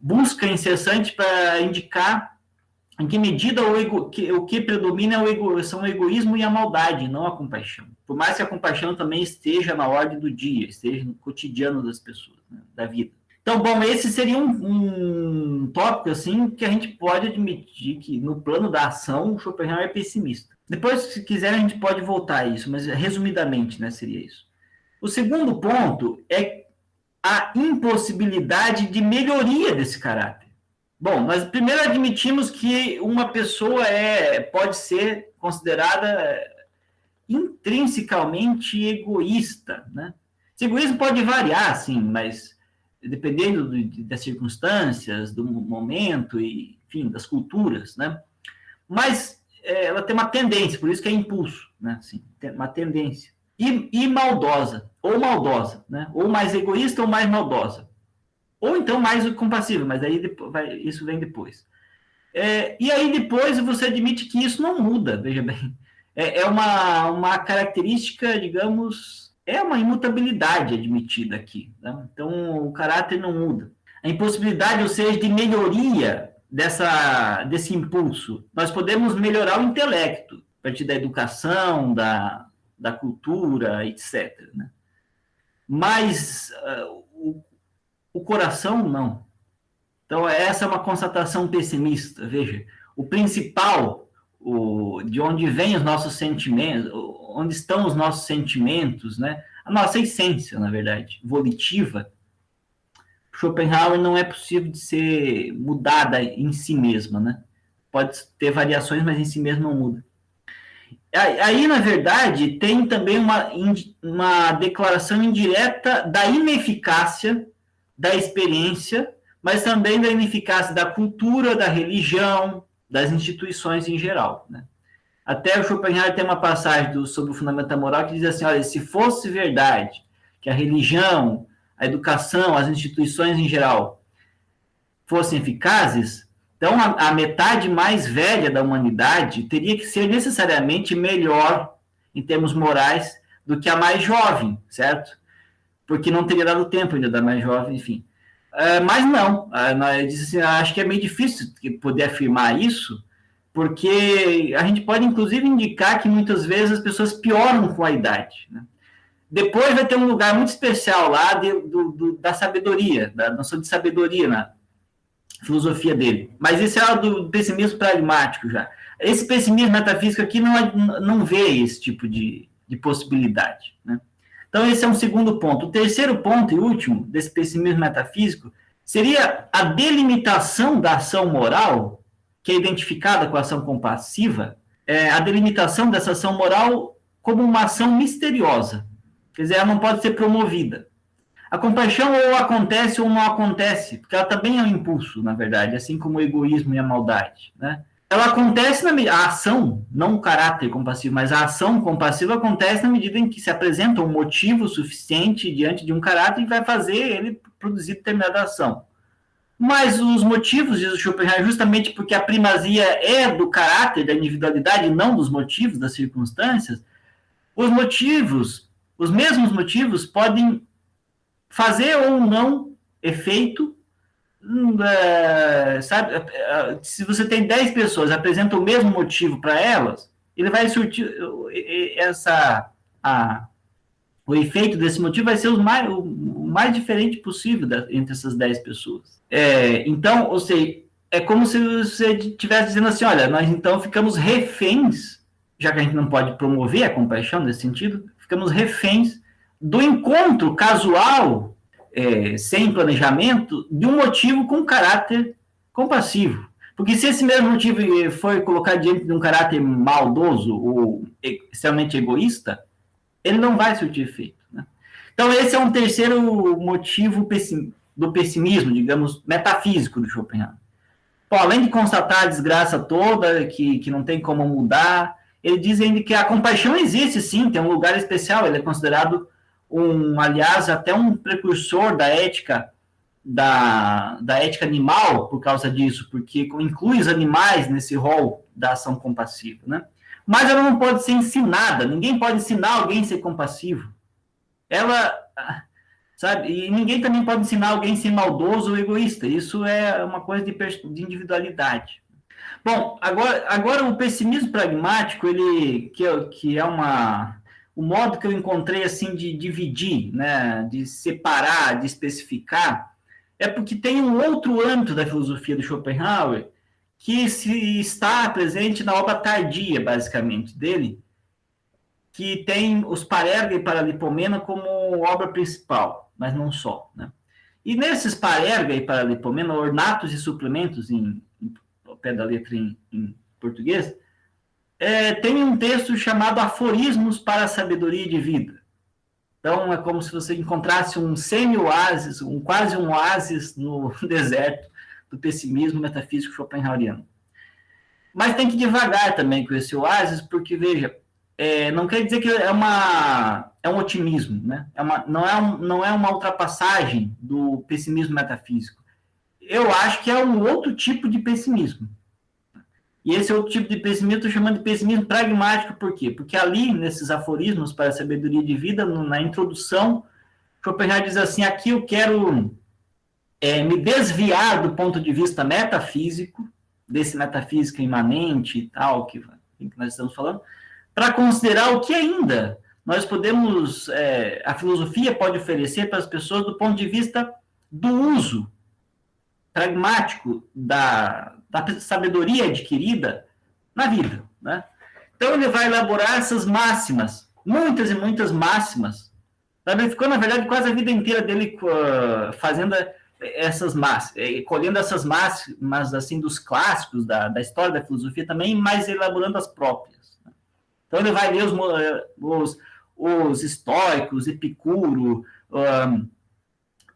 Speaker 7: busca incessante para indicar em que medida o que predomina são o egoísmo e a maldade, não a compaixão. Por mais que a compaixão também esteja na ordem do dia, esteja no cotidiano das pessoas, né, da vida. Então, bom, esse seria um tópico assim que a gente pode admitir que no plano da ação o Schopenhauer é pessimista. Depois, se quiser, a gente pode voltar a isso, mas resumidamente, né, seria isso. O segundo ponto é a impossibilidade de melhoria desse caráter. Bom, nós primeiro admitimos que uma pessoa pode ser considerada intrinsecamente egoísta, né? Esse egoísmo pode variar, sim, mas dependendo das circunstâncias, do momento, e, enfim, das culturas, né? Mas ela tem uma tendência, por isso que é impulso, né? Assim, tem uma tendência. E maldosa, né? Ou mais egoísta ou mais maldosa. Ou então mais compassiva, mas aí isso vem depois. E aí depois você admite que isso não muda, veja bem. É uma característica, digamos, é uma imutabilidade admitida aqui, né? Então o caráter não muda. A impossibilidade, ou seja, de melhoria desse impulso. Nós podemos melhorar o intelecto, a partir da educação, da cultura, etc., né? Mas o coração, não. Então, essa é uma constatação pessimista. Veja, o principal, de onde vêm os nossos sentimentos, onde estão os nossos sentimentos, né? A nossa essência, na verdade, volitiva, Schopenhauer não é possível de ser mudada em si mesma, né? Pode ter variações, mas em si mesma não muda. Aí, na verdade, tem também uma declaração indireta da ineficácia da experiência, mas também da ineficácia da cultura, da religião, das instituições em geral, né? Até o Schopenhauer tem uma passagem sobre o fundamento da moral que diz assim, olha, se fosse verdade que a religião, a educação, as instituições em geral fossem eficazes, então a metade mais velha da humanidade teria que ser necessariamente melhor em termos morais do que a mais jovem, certo? Porque não teria dado tempo ainda da mais jovem, enfim. Mas não, eu disse assim, acho que é meio difícil poder afirmar isso, porque a gente pode, inclusive, indicar que muitas vezes as pessoas pioram com a idade, né? Depois vai ter um lugar muito especial lá da sabedoria, da noção de sabedoria na filosofia dele. Mas isso é do pessimismo pragmático já. Esse pessimismo metafísico aqui não vê esse tipo de possibilidade, né? Então, esse é um segundo ponto. O terceiro ponto e último desse pessimismo metafísico seria a delimitação da ação moral, que é identificada com a ação compassiva, a delimitação dessa ação moral como uma ação misteriosa. Quer dizer, ela não pode ser promovida. A compaixão ou acontece ou não acontece, porque ela também é um impulso, na verdade, assim como o egoísmo e a maldade, né? Ela acontece a ação, não o caráter compassivo, mas a ação compassiva acontece na medida em que se apresenta um motivo suficiente diante de um caráter e vai fazer ele produzir determinada ação. Mas os motivos, diz o Schopenhauer, justamente porque a primazia é do caráter, da individualidade, e não dos motivos, das circunstâncias, os mesmos motivos podem fazer ou não efeito. Sabe, se você tem 10 pessoas, apresenta o mesmo motivo para elas, ele vai surtir o efeito desse motivo vai ser o mais diferente possível entre essas 10 pessoas. Então, ou seja, é como se você estivesse dizendo assim, olha, nós então ficamos reféns já que a gente não pode promover a compaixão nesse sentido, ficamos reféns do encontro casual, sem planejamento, de um motivo com caráter compassivo. Porque se esse mesmo motivo for colocado diante de um caráter maldoso ou extremamente egoísta, ele não vai surtir efeito, né? Então, esse é um terceiro motivo do pessimismo, digamos, metafísico do Schopenhauer. Pô, além de constatar a desgraça toda, que não tem como mudar, ele diz ainda que a compaixão existe, sim, tem um lugar especial, ele é considerado aliás, até um precursor da ética, da ética animal, por causa disso, porque inclui os animais nesse rol da ação compassiva, né? Mas ela não pode ser ensinada, ninguém pode ensinar alguém a ser compassivo. Ela, sabe, e ninguém também pode ensinar alguém a ser maldoso ou egoísta, isso é uma coisa de individualidade. Bom, agora o pessimismo pragmático, que é o modo que eu encontrei assim de dividir, né, de separar, de especificar, é porque tem um outro âmbito da filosofia do Schopenhauer que está presente na obra tardia, basicamente, dele, que tem os Parerga e Paralipomena como obra principal, mas não só, né? E nesses Parerga e Paralipomena, ornatos e suplementos, ao pé da letra em português, tem um texto chamado Aforismos para a Sabedoria de Vida. Então, é como se você encontrasse um semi-oásis, quase um oásis no deserto do pessimismo metafísico schopenhaueriano. Mas tem que ir devagar também com esse oásis, porque, veja, não quer dizer que é um otimismo, né? Não é uma ultrapassagem do pessimismo metafísico. Eu acho que é um outro tipo de pessimismo. E esse outro tipo de pessimismo eu estou chamando de pessimismo pragmático, por quê? Porque ali, nesses aforismos para a sabedoria de vida, na introdução, Schopenhauer diz assim, aqui eu quero me desviar do ponto de vista metafísico, desse metafísica imanente e tal, que nós estamos falando, para considerar o que ainda nós podemos, a filosofia pode oferecer para as pessoas do ponto de vista do uso pragmático da sabedoria adquirida na vida, né? Então ele vai elaborar essas máximas, muitas e muitas máximas. Ele ficou, na verdade, quase a vida inteira dele fazendo essas máximas, colhendo essas máximas assim, dos clássicos da história da filosofia também, mas elaborando as próprias, né? Então ele vai ler os estoicos, Epicuro,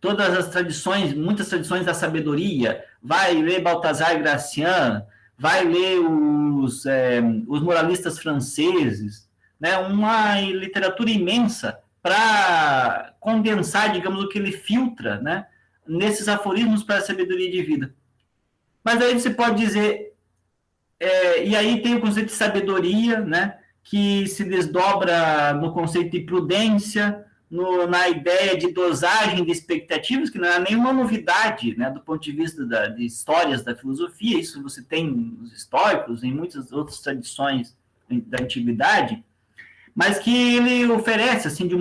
Speaker 7: todas as tradições, muitas tradições da sabedoria, vai ler Balthazar Gracian, vai ler os moralistas franceses, né? Uma literatura imensa para condensar, digamos, o que ele filtra, né? Nesses aforismos para a sabedoria de vida. Mas aí você pode dizer, e aí tem o conceito de sabedoria, né? Que se desdobra no conceito de prudência, na ideia de dosagem de expectativas, que não é nenhuma novidade, né, do ponto de vista de histórias da filosofia, isso você tem nos históricos, em muitas outras tradições da antiguidade, mas que ele oferece, assim, de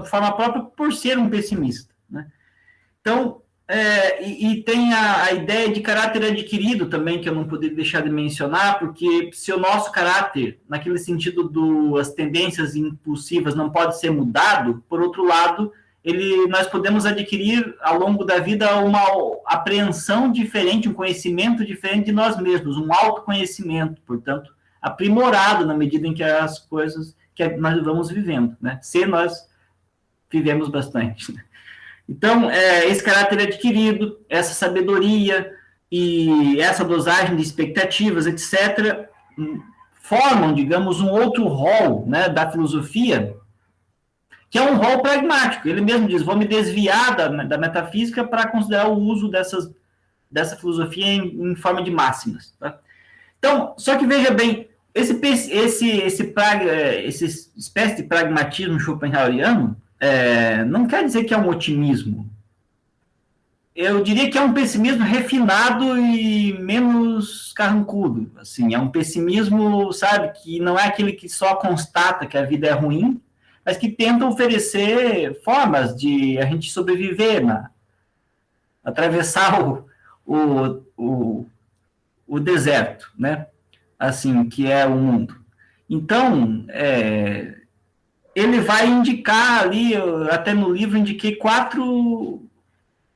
Speaker 7: forma própria, por ser um pessimista, né? Então, e tem a ideia de caráter adquirido também, que eu não poderia deixar de mencionar, porque se o nosso caráter, naquele sentido das tendências impulsivas, não pode ser mudado, por outro lado, nós podemos adquirir ao longo da vida uma apreensão diferente, um conhecimento diferente de nós mesmos, um autoconhecimento, portanto, aprimorado na medida em que as coisas que nós vamos vivendo, né? Se nós vivemos bastante, né? Então, esse caráter adquirido, essa sabedoria e essa dosagem de expectativas, etc., formam, digamos, um outro rol, né, da filosofia, que é um rol pragmático. Ele mesmo diz, vou me desviar da metafísica para considerar o uso dessa filosofia em forma de máximas, tá? Então, só que veja bem, essa espécie de pragmatismo schopenhaueriano não quer dizer que é um otimismo. Eu diria que é um pessimismo refinado e menos carrancudo. Assim, é um pessimismo, sabe, que não é aquele que só constata que a vida é ruim, mas que tenta oferecer formas de a gente sobreviver, atravessar o deserto, né? Assim, que é o mundo. Então, ele vai indicar ali, até no livro indiquei 4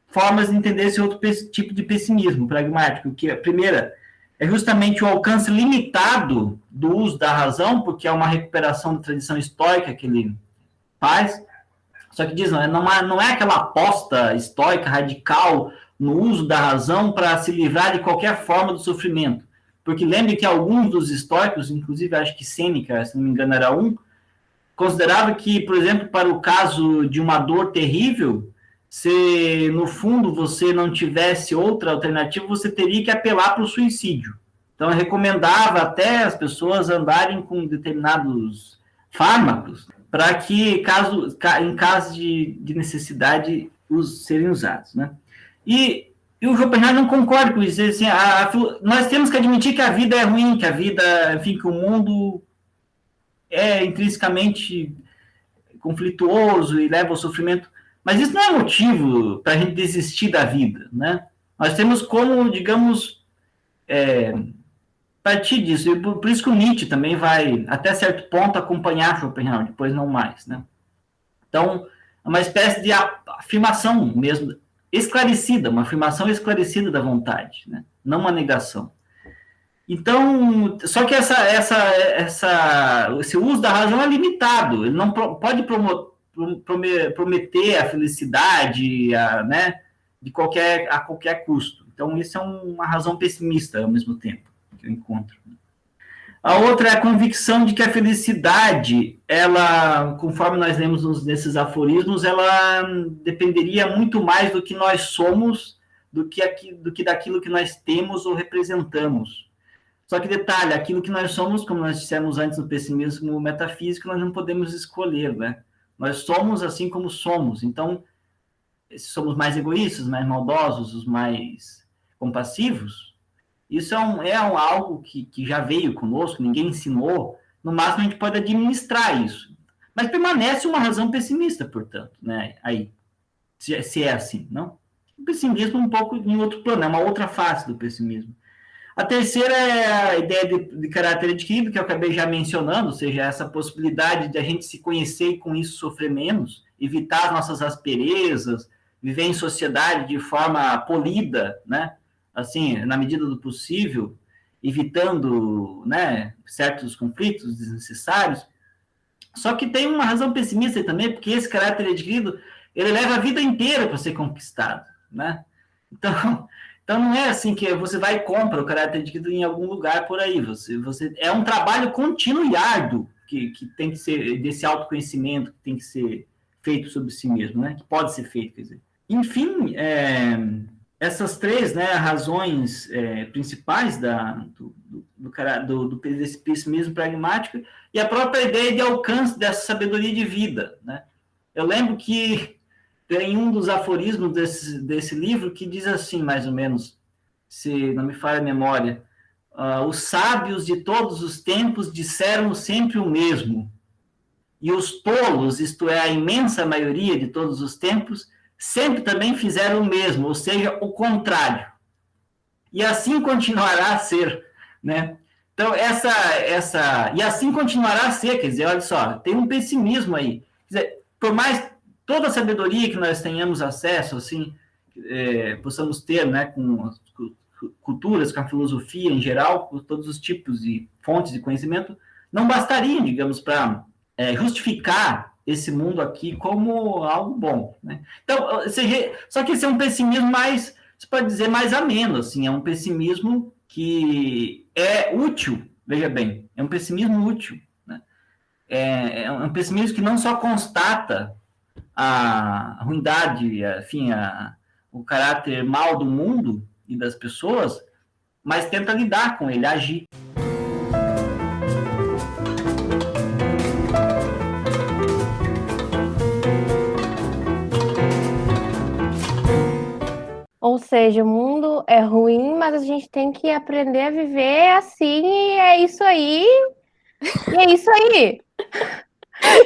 Speaker 7: formas de entender esse outro tipo de pessimismo pragmático, que a primeira é justamente o alcance limitado do uso da razão, porque é uma recuperação da tradição estoica que ele faz, só que diz, não é aquela aposta estoica radical no uso da razão para se livrar de qualquer forma do sofrimento, porque lembre que alguns dos estoicos, inclusive acho que Sêneca, se não me engano era um, considerava que, por exemplo, para o caso de uma dor terrível, se no fundo você não tivesse outra alternativa, você teria que apelar para o suicídio. Então, eu recomendava até as pessoas andarem com determinados fármacos para que, em caso de necessidade, serem usados, né? E o Schopenhauer não concorda com isso. Assim, nós temos que admitir que a vida é ruim, que a vida, enfim, que o mundo é intrinsecamente conflituoso e leva ao sofrimento. Mas isso não é motivo para a gente desistir da vida, né? Nós temos como, digamos, partir disso. E por isso que o Nietzsche também vai, até certo ponto, acompanhar Schopenhauer, depois não mais, né? Então, é uma espécie de afirmação mesmo, esclarecida, uma afirmação esclarecida da vontade, né? Não uma negação. Então, só que esse uso da razão é limitado, ele não pode prometer a felicidade, né, a qualquer custo. Então, isso é uma razão pessimista ao mesmo tempo que eu encontro. A outra é a convicção de que a felicidade, ela, conforme nós lemos nesses aforismos, ela dependeria muito mais do que nós somos do que daquilo que nós temos ou representamos. Só que detalhe, aquilo que nós somos, como nós dissemos antes no pessimismo metafísico, nós não podemos escolher, né? Nós somos assim como somos. Então, se somos mais egoístas, mais maldosos, os mais compassivos, isso é algo que já veio conosco, ninguém ensinou. No máximo, a gente pode administrar isso. Mas permanece uma razão pessimista, portanto, né? Aí, se é assim, não? O pessimismo um pouco em outro plano, é uma outra face do pessimismo. A terceira é a ideia de caráter adquirido, que eu acabei já mencionando, ou seja, essa possibilidade de a gente se conhecer e com isso sofrer menos, evitar as nossas asperezas, viver em sociedade de forma polida, né? Assim, na medida do possível, evitando, né, certos conflitos desnecessários. Só que tem uma razão pessimista também, porque esse caráter adquirido, ele leva a vida inteira para ser conquistado, né? Então, não é assim que você vai e compra o caráter adquirido em algum lugar por aí. É um trabalho contínuo e árduo que tem que ser, desse autoconhecimento, que tem que ser feito sobre si mesmo, né? Que pode ser feito, quer dizer. Enfim, essas 3, né, razões principais desse pessimismo pragmático e a própria ideia de alcance dessa sabedoria de vida, né? Eu lembro que tem um dos aforismos desse livro que diz assim, mais ou menos, se não me falha a memória, os sábios de todos os tempos disseram sempre o mesmo, e os tolos, isto é, a imensa maioria de todos os tempos, sempre também fizeram o mesmo, ou seja, o contrário. E assim continuará a ser, né? Então, e assim continuará a ser, quer dizer, olha só, tem um pessimismo aí. Quer dizer, por mais toda a sabedoria que nós tenhamos acesso, assim, possamos ter, né, com as culturas, com a filosofia em geral, com todos os tipos de fontes de conhecimento, não bastariam, digamos, para justificar esse mundo aqui como algo bom, né? Então, só que esse é um pessimismo mais, você pode dizer, mais ameno, assim, é um pessimismo que é útil, veja bem, é um pessimismo útil, né? É um pessimismo que não só constata a ruindade, enfim, o caráter mal do mundo e das pessoas, mas tenta lidar com ele, agir.
Speaker 3: Ou seja, o mundo é ruim, mas a gente tem que aprender a viver assim, e é isso aí. E é isso aí.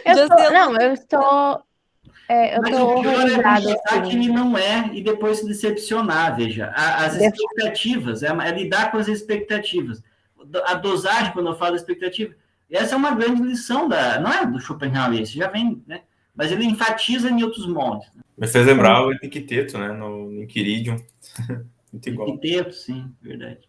Speaker 3: Eu estou horrorizada.
Speaker 7: Mas que ele não é e depois se decepcionar, veja. As expectativas, é lidar com as expectativas. A dosagem, quando eu falo expectativa, Essa é uma grande lição não é do Schopenhauer, esse já vem, né? Mas ele enfatiza em outros moldes. Né?
Speaker 4: Me fez lembrar o Epicteto, né? No Inquiridium. Muito igual.
Speaker 7: Epicteto, sim, verdade.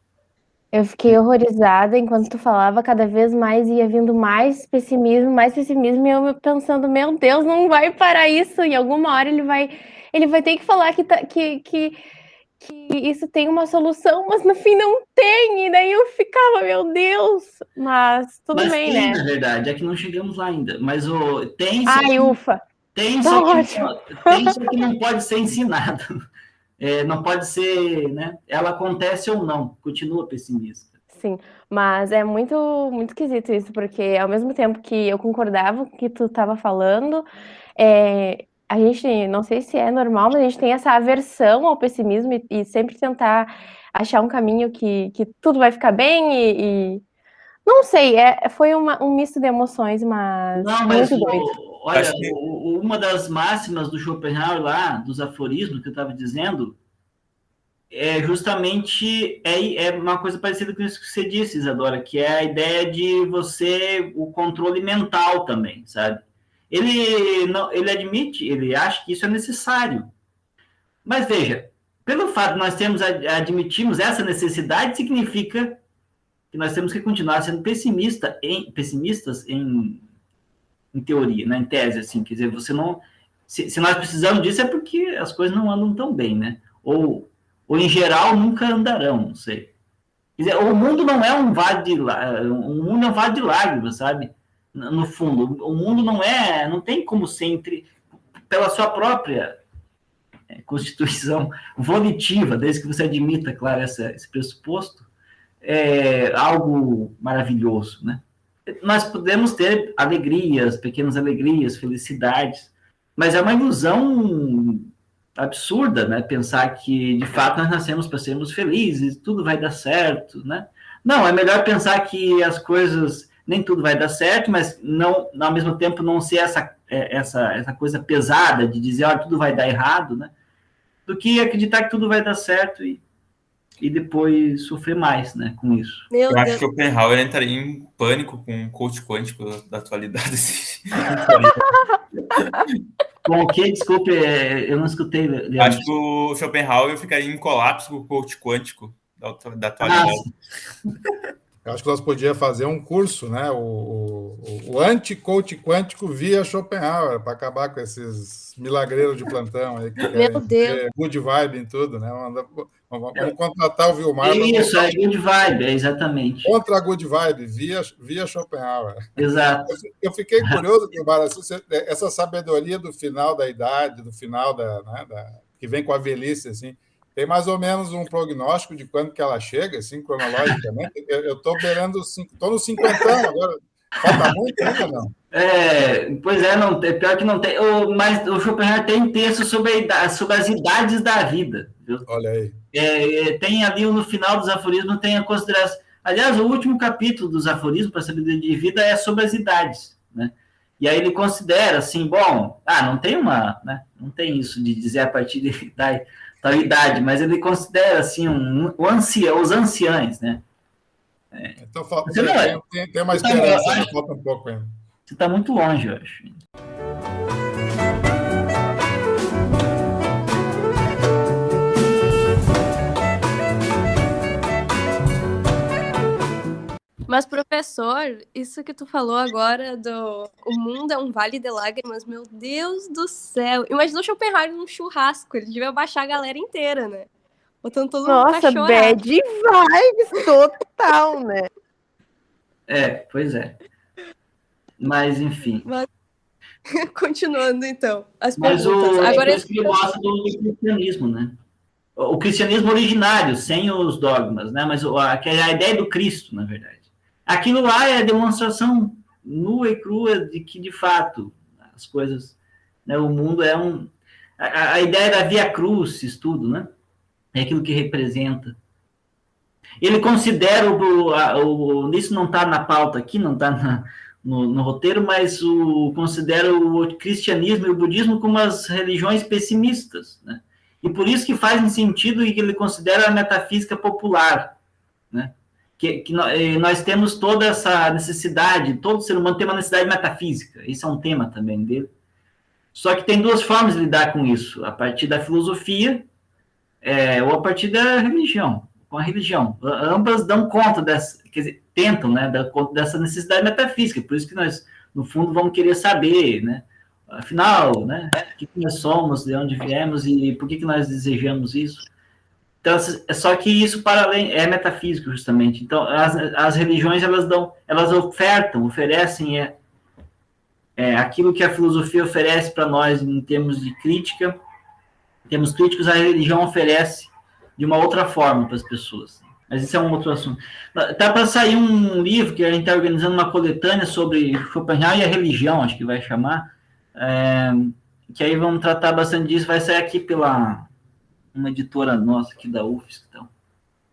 Speaker 3: Eu fiquei horrorizada enquanto tu falava, cada vez mais ia vindo mais pessimismo, e eu pensando, meu Deus, não vai parar isso. Em alguma hora ele vai ter que falar que isso tem uma solução, mas no fim não tem. E daí eu ficava, meu Deus. Mas tudo bem,
Speaker 7: tem,
Speaker 3: né?
Speaker 7: Na verdade, é que não chegamos lá ainda. Mas tem.
Speaker 3: Ai, ufa.
Speaker 7: Tem, só que não pode ser ensinado. Não pode ser, né? Ela acontece ou não, continua pessimista.
Speaker 3: Sim, mas é muito, muito esquisito isso, porque ao mesmo tempo que eu concordava com o que tu estava falando, a gente, não sei se é normal, mas a gente tem essa aversão ao pessimismo e sempre tentar achar um caminho que tudo vai ficar bem e não sei, foi um misto de emoções, mas muito doido.
Speaker 7: Olha, uma das máximas do Schopenhauer lá, dos aforismos que eu estava dizendo, justamente uma coisa parecida com isso que você disse, Isadora, que é a ideia de o controle mental também, sabe? Ele admite, ele acha que isso é necessário. Mas veja, pelo fato de nós admitirmos essa necessidade, significa que nós temos que continuar sendo pessimistas em teoria, né? Em tese, assim, quer dizer, você não... Se nós precisamos disso é porque as coisas não andam tão bem, né? Ou em geral nunca andarão, não sei. Quer dizer, o mundo não é um vale de lágrimas, sabe? No fundo, o mundo não tem como ser pela sua própria constituição volitiva, desde que você admita, claro, esse pressuposto, algo maravilhoso, né? Nós podemos ter alegrias, pequenas alegrias, felicidades, mas é uma ilusão absurda, né? Pensar que, de fato, nós nascemos para sermos felizes, tudo vai dar certo, né? Não, é melhor pensar que as coisas, nem tudo vai dar certo, mas não, ao mesmo tempo não ser essa coisa pesada de dizer, olha, tudo vai dar errado, né? Do que acreditar que tudo vai dar certo e depois sofrer mais, né, com isso.
Speaker 4: Eu acho que Schopenhauer entraria em pânico com o coach quântico da atualidade.
Speaker 7: Com o que? Desculpe, eu não escutei, Leandro.
Speaker 4: Acho que o Schopenhauer ficaria em colapso com o coach quântico da atualidade.
Speaker 6: Eu acho que nós podíamos fazer um curso, né? O anti-coach quântico via Schopenhauer, para acabar com esses milagreiros de plantão aí que
Speaker 5: Meu Deus.
Speaker 6: good vibe em tudo, né? Vamos contratar o Vilmar.
Speaker 7: Isso, é good vibe, exatamente.
Speaker 6: Contra a good vibe, via Schopenhauer.
Speaker 7: Exato.
Speaker 6: Eu fiquei curioso, Vilmar, essa sabedoria do final da idade, do final que vem com a velhice, assim. Tem mais ou menos um prognóstico de quando que ela chega, assim, cronologicamente? Eu estou beirando estou no 50 agora. Falta muito ainda, não?
Speaker 7: Pois não, pior que não tem. Mas o Schopenhauer tem texto sobre as idades da vida. Viu?
Speaker 6: Olha aí.
Speaker 7: Tem ali no final dos aforismos, tem a consideração. Aliás, o último capítulo dos aforismos para a sabedoria de vida é sobre as idades, né? E aí ele considera assim, não tem não tem isso de dizer a partir da tal idade, mas ele considera assim os anciãos, né?
Speaker 6: Então tem uma esperança, falta um pouco ainda.
Speaker 7: Você está muito longe, eu acho.
Speaker 5: Mas, professor, isso que tu falou agora o mundo é um vale de lágrimas, meu Deus do céu. Imagina o Schopenhauer num churrasco, ele devia baixar a galera inteira, né? Botando todo mundo pra chorar.
Speaker 3: Nossa, bad vibes total, né?
Speaker 7: Pois é. Mas, enfim.
Speaker 5: Continuando, então, as
Speaker 7: Mas
Speaker 5: perguntas. Agora
Speaker 7: que eu gosto do cristianismo, né? O cristianismo originário, sem os dogmas, né? Mas a ideia do Cristo, na verdade. Aquilo lá é a demonstração nua e crua de que, de fato, as coisas... Né, o mundo é a ideia da via crucis, tudo, né? É aquilo que representa. Ele considera isso não está na pauta aqui, não está no roteiro, mas considera o cristianismo e o budismo como as religiões pessimistas, né? E por isso que faz sentido e que ele considera a metafísica popular, né? nós temos toda essa necessidade, todo ser humano tem uma necessidade metafísica, esse é um tema também dele. Só que tem duas formas de lidar com isso, a partir da filosofia ou a partir da religião, com a religião. Ambas dão conta dessa, quer dizer, tentam, né, dar conta dessa necessidade metafísica, por isso que nós, no fundo, vamos querer saber, né, afinal, né, o que nós somos, de onde viemos e por que nós desejamos isso. Então, só que isso para além é metafísico, justamente. Então, as religiões, elas oferecem aquilo que a filosofia oferece para nós em termos de crítica. Em termos críticos, a religião oferece de uma outra forma para as pessoas. Mas isso é um outro assunto. Tá para sair um livro que a gente está organizando uma coletânea sobre Schopenhauer e a religião, acho que vai chamar, que aí vamos tratar bastante disso. Vai sair aqui pela uma editora nossa aqui da UFSC, então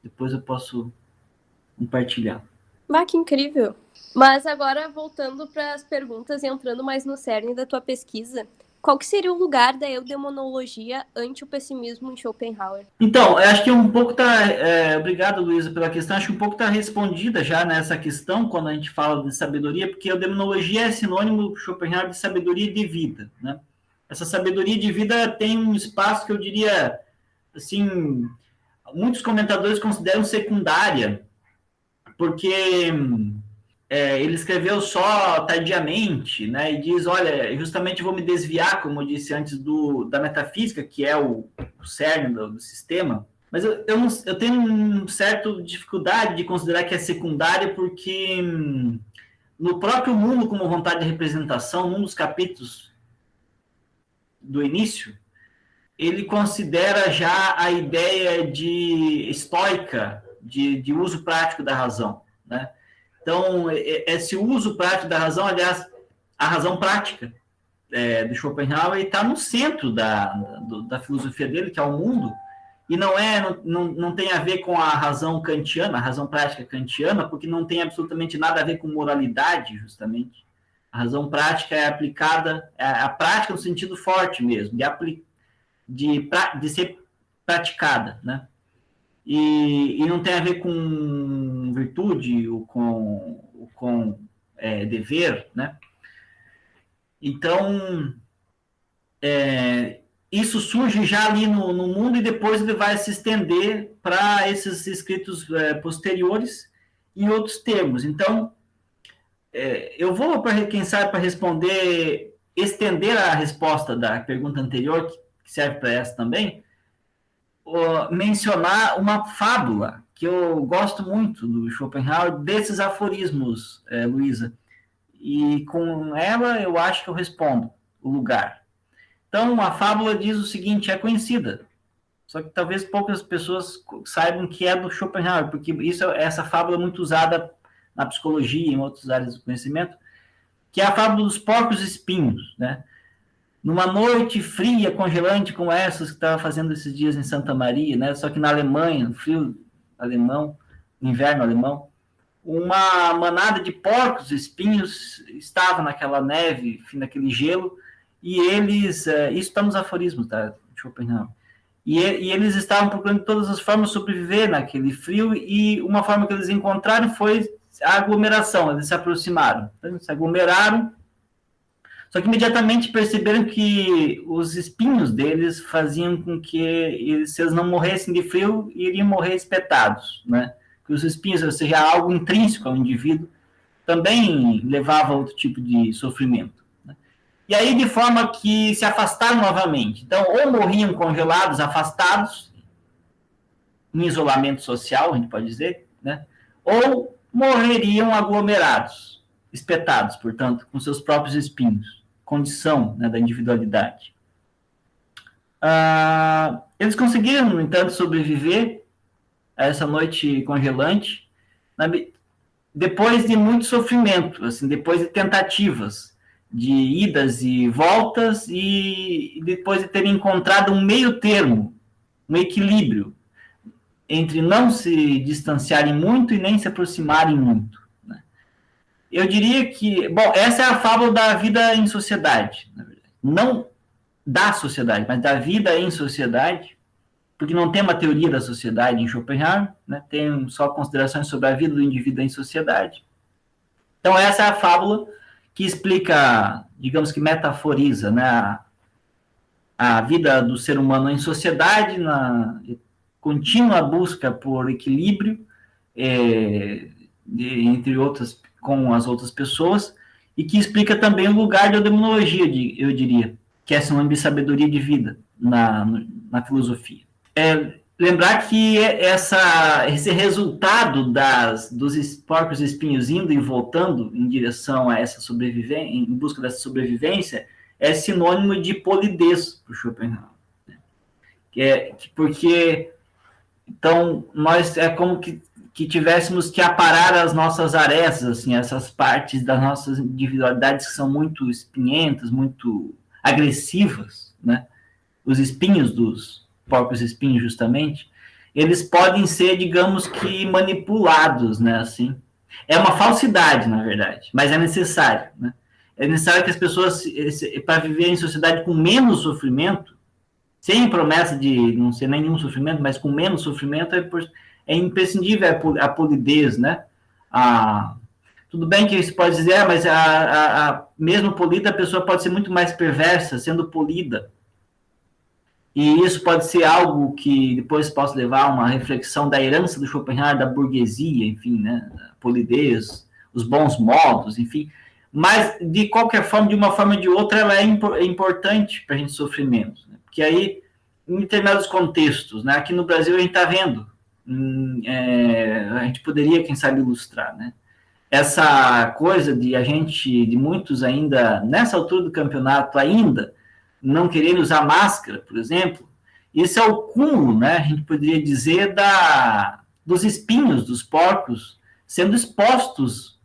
Speaker 7: depois eu posso compartilhar.
Speaker 5: Bah, que incrível! Mas agora, voltando para as perguntas e entrando mais no cerne da tua pesquisa, qual que seria o lugar da eudemonologia ante o pessimismo em Schopenhauer?
Speaker 7: Então, eu acho que um pouco obrigado, Luísa, pela questão. Acho que um pouco está respondida já nessa questão, quando a gente fala de sabedoria, porque a eudemonologia é sinônimo, Schopenhauer, de sabedoria de vida, né? Essa sabedoria de vida tem um espaço que eu diria, assim, muitos comentadores consideram secundária, porque ele escreveu só tardiamente, né, e diz, olha, justamente vou me desviar, como eu disse antes, da metafísica, que é o cerne do sistema, mas eu tenho uma certa dificuldade de considerar que é secundária, porque no próprio mundo como vontade de representação, num dos capítulos do início, ele considera já a ideia estoica de uso prático da razão, né? Então, esse uso prático da razão, aliás, a razão prática do Schopenhauer está no centro da filosofia dele, que é o mundo, e não tem a ver com a razão kantiana, a razão prática kantiana, porque não tem absolutamente nada a ver com moralidade, justamente. A razão prática é aplicada, a prática no sentido forte mesmo, de ser praticada, né? E não tem a ver com virtude ou com dever, né? Então, isso surge já ali no mundo e depois ele vai se estender para esses escritos posteriores em outros termos. Então, eu vou, quem sabe, para responder, estender a resposta da pergunta anterior, que serve para essa também, mencionar uma fábula que eu gosto muito do Schopenhauer, desses aforismos, Luísa, e com ela eu acho que eu respondo o lugar. Então, a fábula diz o seguinte, é conhecida, só que talvez poucas pessoas saibam que é do Schopenhauer, porque essa fábula é muito usada na psicologia e em outras áreas do conhecimento, que é a fábula dos porcos espinhos, né? Numa noite fria, congelante, como essas que estava fazendo esses dias em Santa Maria, né? Só que na Alemanha, no frio alemão, no inverno alemão, uma manada de porcos espinhos estava naquela neve, naquele gelo, e eles, isso está nos aforismos, tá? Schopenhauer, e eles estavam procurando de todas as formas sobreviver naquele frio, e uma forma que eles encontraram foi a aglomeração, eles se aproximaram, então, se aglomeraram, só que imediatamente perceberam que os espinhos deles faziam com que se eles não morressem de frio, iriam morrer espetados, né? Que os espinhos, ou seja, algo intrínseco ao indivíduo, também levava a outro tipo de sofrimento, né? E aí, de forma que se afastaram novamente. Então, ou morriam congelados, afastados, em isolamento social, a gente pode dizer, né? Ou morreriam aglomerados, espetados, portanto, com seus próprios espinhos. Condição, né, da individualidade. Eles conseguiram, no entanto, sobreviver a essa noite congelante, depois de muito sofrimento, assim, depois de tentativas de idas e voltas, e depois de terem encontrado um meio termo, um equilíbrio, entre não se distanciarem muito e nem se aproximarem muito. Eu diria que, bom, essa é a fábula da vida em sociedade, na verdade. Não da sociedade, mas da vida em sociedade. porque não tem uma teoria da sociedade em Schopenhauer, né? Tem só considerações sobre a vida do indivíduo em sociedade. Então, essa é a fábula que explica, digamos que metaforiza, né, a vida do ser humano em sociedade, na contínua busca por equilíbrio, entre outras, com as outras pessoas, e que explica também o lugar da demonologia, eu diria, que é sinônimo de sabedoria de vida na filosofia. Lembrar que esse resultado dos porcos espinhos indo e voltando em direção a essa sobrevivência, em busca dessa sobrevivência, é sinônimo de polidez para o Schopenhauer. Né? Porque, então, nós é como que tivéssemos que aparar as nossas arestas, assim, essas partes das nossas individualidades que são muito espinhentas, muito agressivas, né? Os espinhos dos porcos espinhos, justamente, eles podem ser, digamos que, manipulados, né, assim. É uma falsidade, na verdade, mas é necessário, né? É necessário que as pessoas, para viver em sociedade com menos sofrimento, sem promessa de não ser nenhum sofrimento, mas com menos sofrimento, é imprescindível a polidez, né? Tudo bem que se pode dizer, mas mesmo polida, a pessoa pode ser muito mais perversa, sendo polida. E isso pode ser algo que depois possa levar a uma reflexão da herança do Schopenhauer, da burguesia, enfim, né? A polidez, os bons modos, enfim. Mas, de qualquer forma, de uma forma ou de outra, ela é importante para a gente sofrer menos. Né? Porque aí, em determinados contextos, né? Aqui no Brasil a gente está vendo, a gente poderia, quem sabe, ilustrar, né? Essa coisa de muitos ainda, nessa altura do campeonato, ainda não quererem usar máscara, por exemplo, isso é o cúmulo, né? A gente poderia dizer dos espinhos dos porcos sendo expostos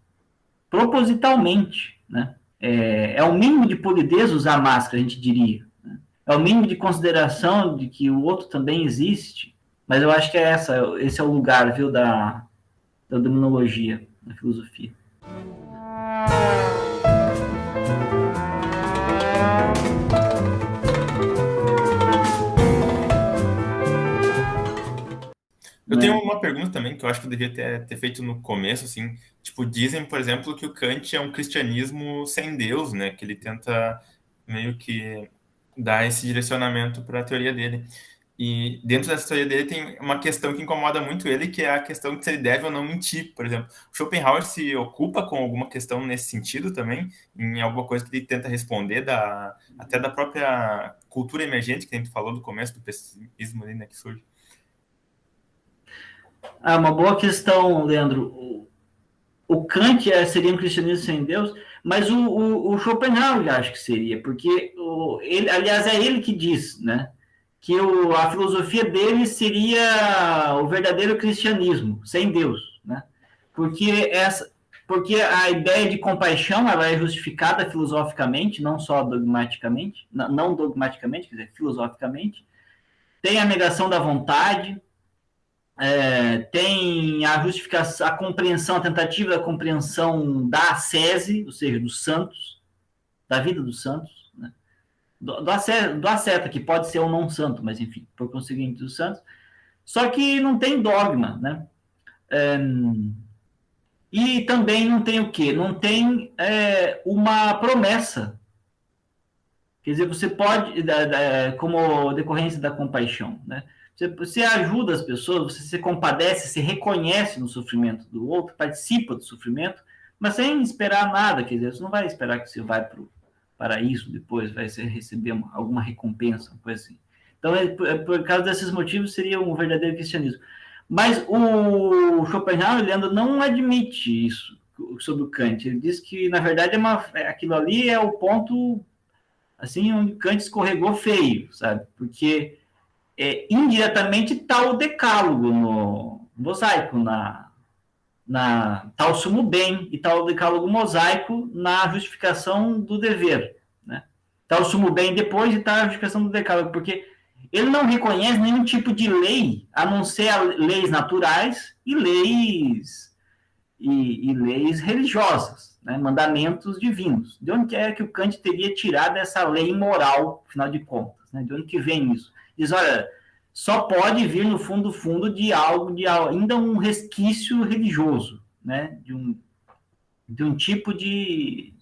Speaker 7: propositalmente, né? É o mínimo de polidez usar máscara, a gente diria. Né? É o mínimo de consideração de que o outro também existe, mas eu acho que esse é o lugar, viu, da demonologia, da filosofia.
Speaker 4: Eu tenho uma pergunta também que eu acho que eu devia ter feito no começo, assim, tipo, dizem, por exemplo, que o Kant é um cristianismo sem Deus, né, que ele tenta meio que dar esse direcionamento para a teoria dele. E dentro dessa teoria dele tem uma questão que incomoda muito ele, que é a questão de se ele deve ou não mentir, por exemplo. O Schopenhauer se ocupa com alguma questão nesse sentido também, em alguma coisa que ele tenta responder, até da própria cultura emergente que a gente falou no começo, do pessimismo ali, né, que surge.
Speaker 7: Uma boa questão, Leandro. O Kant seria um cristianismo sem Deus, mas o Schopenhauer acho que seria, porque aliás, é ele que diz, né, que a filosofia dele seria o verdadeiro cristianismo, sem Deus, né? Porque a ideia de compaixão ela é justificada filosoficamente, não só dogmaticamente, não dogmaticamente, quer dizer, filosoficamente. Tem a negação da vontade, tem a justificação, a compreensão, a tentativa da compreensão da ascese, ou seja, dos santos, da vida dos santos, né? do asceta, que pode ser ou não santo, mas enfim, por conseguinte, dos santos, só que não tem dogma, né? E também não tem o quê? Não tem uma promessa. Quer dizer, você pode, como decorrência da compaixão, né? Você ajuda as pessoas, você se compadece, se reconhece no sofrimento do outro, participa do sofrimento, mas sem esperar nada, quer dizer, você não vai esperar que você vai para o paraíso depois, vai receber alguma recompensa, uma coisa assim. Então, por causa desses motivos, seria um verdadeiro cristianismo. Mas o Schopenhauer, Leandro, não admite isso sobre o Kant. Ele diz que, na verdade, aquilo ali é o ponto, assim, onde Kant escorregou feio, sabe? Porque indiretamente está o decálogo no mosaico, está o sumo bem e está o decálogo mosaico na justificação do dever, né? Está o sumo bem depois e está a justificação do decálogo, porque ele não reconhece nenhum tipo de lei, a não ser leis naturais e leis religiosas, né? Mandamentos divinos. De onde é que o Kant teria tirado essa lei moral, afinal de contas? Né? De onde que vem isso? Diz, olha, só pode vir no fundo de algo, ainda um resquício religioso, né? De um tipo de...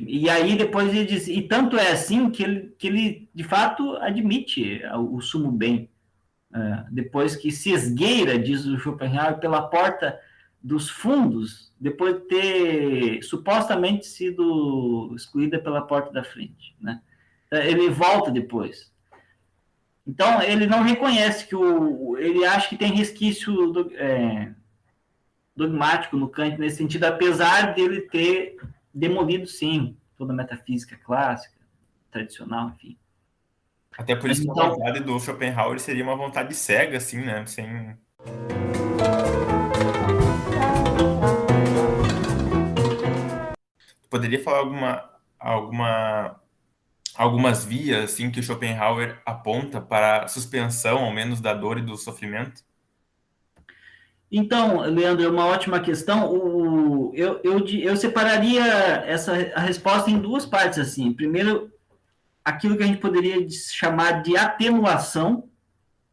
Speaker 7: e aí depois ele diz, e tanto é assim que ele de fato admite o sumo bem, depois que se esgueira, diz o Schopenhauer, pela porta dos fundos, depois de ter supostamente sido excluída pela porta da frente, né? Ele volta depois. Então, ele não reconhece ele acha que tem resquício dogmático no Kant nesse sentido, apesar dele ter demolido, sim, toda a metafísica clássica, tradicional, enfim.
Speaker 4: Até por isso que a vontade do Schopenhauer seria uma vontade cega, assim, né? Sem... Poderia falar algumas vias assim que o Schopenhauer aponta para a suspensão, ao menos, da dor e do sofrimento?
Speaker 7: Então, Leandro, é uma ótima questão. Eu separaria a resposta em duas partes, assim. Primeiro, aquilo que a gente poderia chamar de atenuação,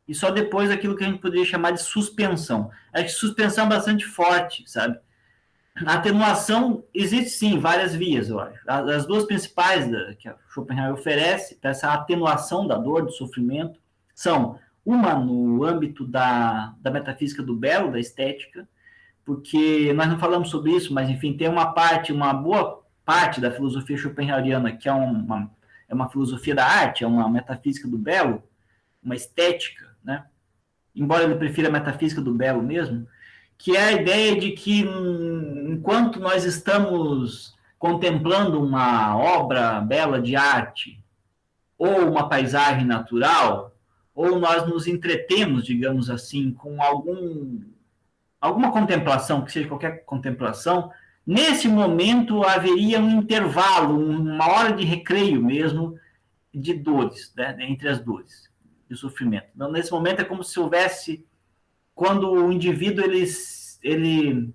Speaker 7: e só depois aquilo que a gente poderia chamar de suspensão. Acho que suspensão é bastante forte, sabe? A atenuação existe, sim, várias vias, eu acho. As duas principais que a Schopenhauer oferece para essa atenuação da dor, do sofrimento, são uma no âmbito da metafísica do belo, da estética, porque nós não falamos sobre isso, mas, enfim, tem uma boa parte da filosofia schopenhaueriana que é uma filosofia da arte, é uma metafísica do belo, uma estética, né? Embora ele prefira a metafísica do belo mesmo, que é a ideia de que, enquanto nós estamos contemplando uma obra bela de arte, ou uma paisagem natural, ou nós nos entretemos, digamos assim, com alguma contemplação, que seja qualquer contemplação, nesse momento haveria um intervalo, uma hora de recreio mesmo, de dores, né, entre as dores, de sofrimento. Então, nesse momento é como se houvesse... Quando o indivíduo ele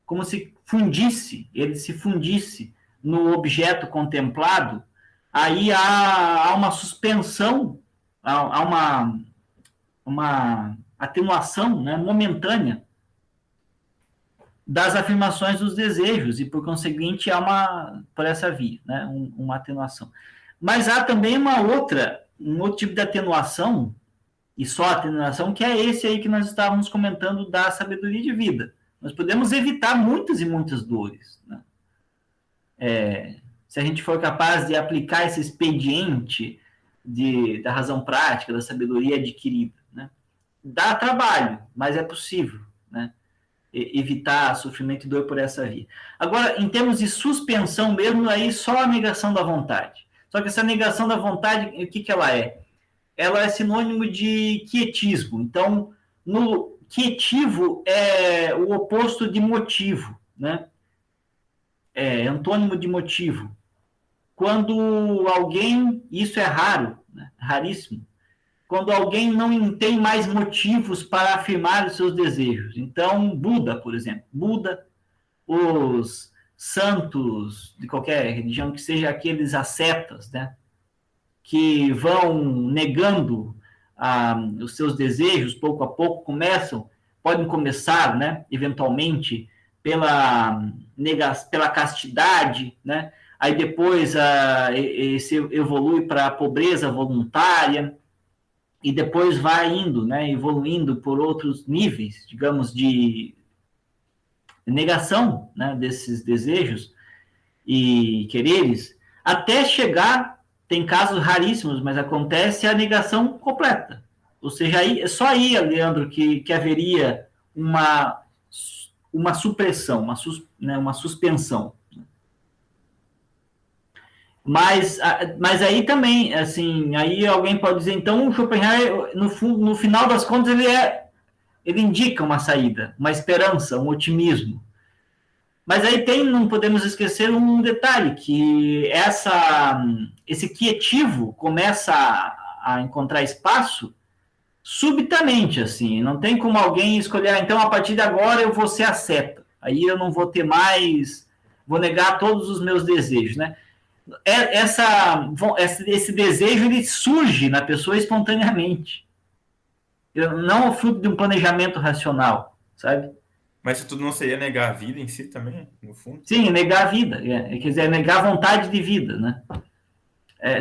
Speaker 7: como se fundisse no objeto contemplado, aí há uma suspensão, há uma atenuação, né, momentânea das afirmações dos desejos, e por conseguinte há por essa via, né, uma atenuação. Mas há também um outro tipo de atenuação, e só atenuação, que é esse aí que nós estávamos comentando da sabedoria de vida. Nós podemos evitar muitas e muitas dores, né? Se a gente for capaz de aplicar esse expediente da razão prática, da sabedoria adquirida, né? Dá trabalho, mas é possível, né? Evitar sofrimento e dor por essa via. Agora, em termos de suspensão mesmo, aí só a negação da vontade. Só que essa negação da vontade, o que ela é? Ela é sinônimo de quietismo. Então, no quietivo é o oposto de motivo, né? É antônimo de motivo. Quando alguém, isso é raro, né? Raríssimo, quando alguém não tem mais motivos para afirmar os seus desejos. Então, Buda, por exemplo, os santos de qualquer religião, que seja aqueles ascetas, né, que vão negando os seus desejos pouco a pouco, podem começar, né, eventualmente, pela castidade, né, aí depois se evolui para a pobreza voluntária, e depois vai indo, né, evoluindo por outros níveis, digamos, de negação, né, desses desejos e quereres, até chegar, tem casos raríssimos, mas acontece a negação completa. Ou seja, é só aí, Leandro, que haveria uma supressão, uma suspensão. Mas aí também, assim, aí alguém pode dizer, então o Schopenhauer, no final das contas, ele indica uma saída, uma esperança, um otimismo. Mas aí não podemos esquecer um detalhe, que esse quietivo começa a encontrar espaço subitamente, assim, não tem como alguém escolher, então a partir de agora eu vou ser asceta, aí eu não vou ter mais, vou negar todos os meus desejos, né? esse desejo ele surge na pessoa espontaneamente. Não é fruto de um planejamento racional, sabe?
Speaker 4: Mas isso tudo não seria negar a vida em si também, no fundo?
Speaker 7: Sim, negar a vida. Quer dizer, negar a vontade de vida, né?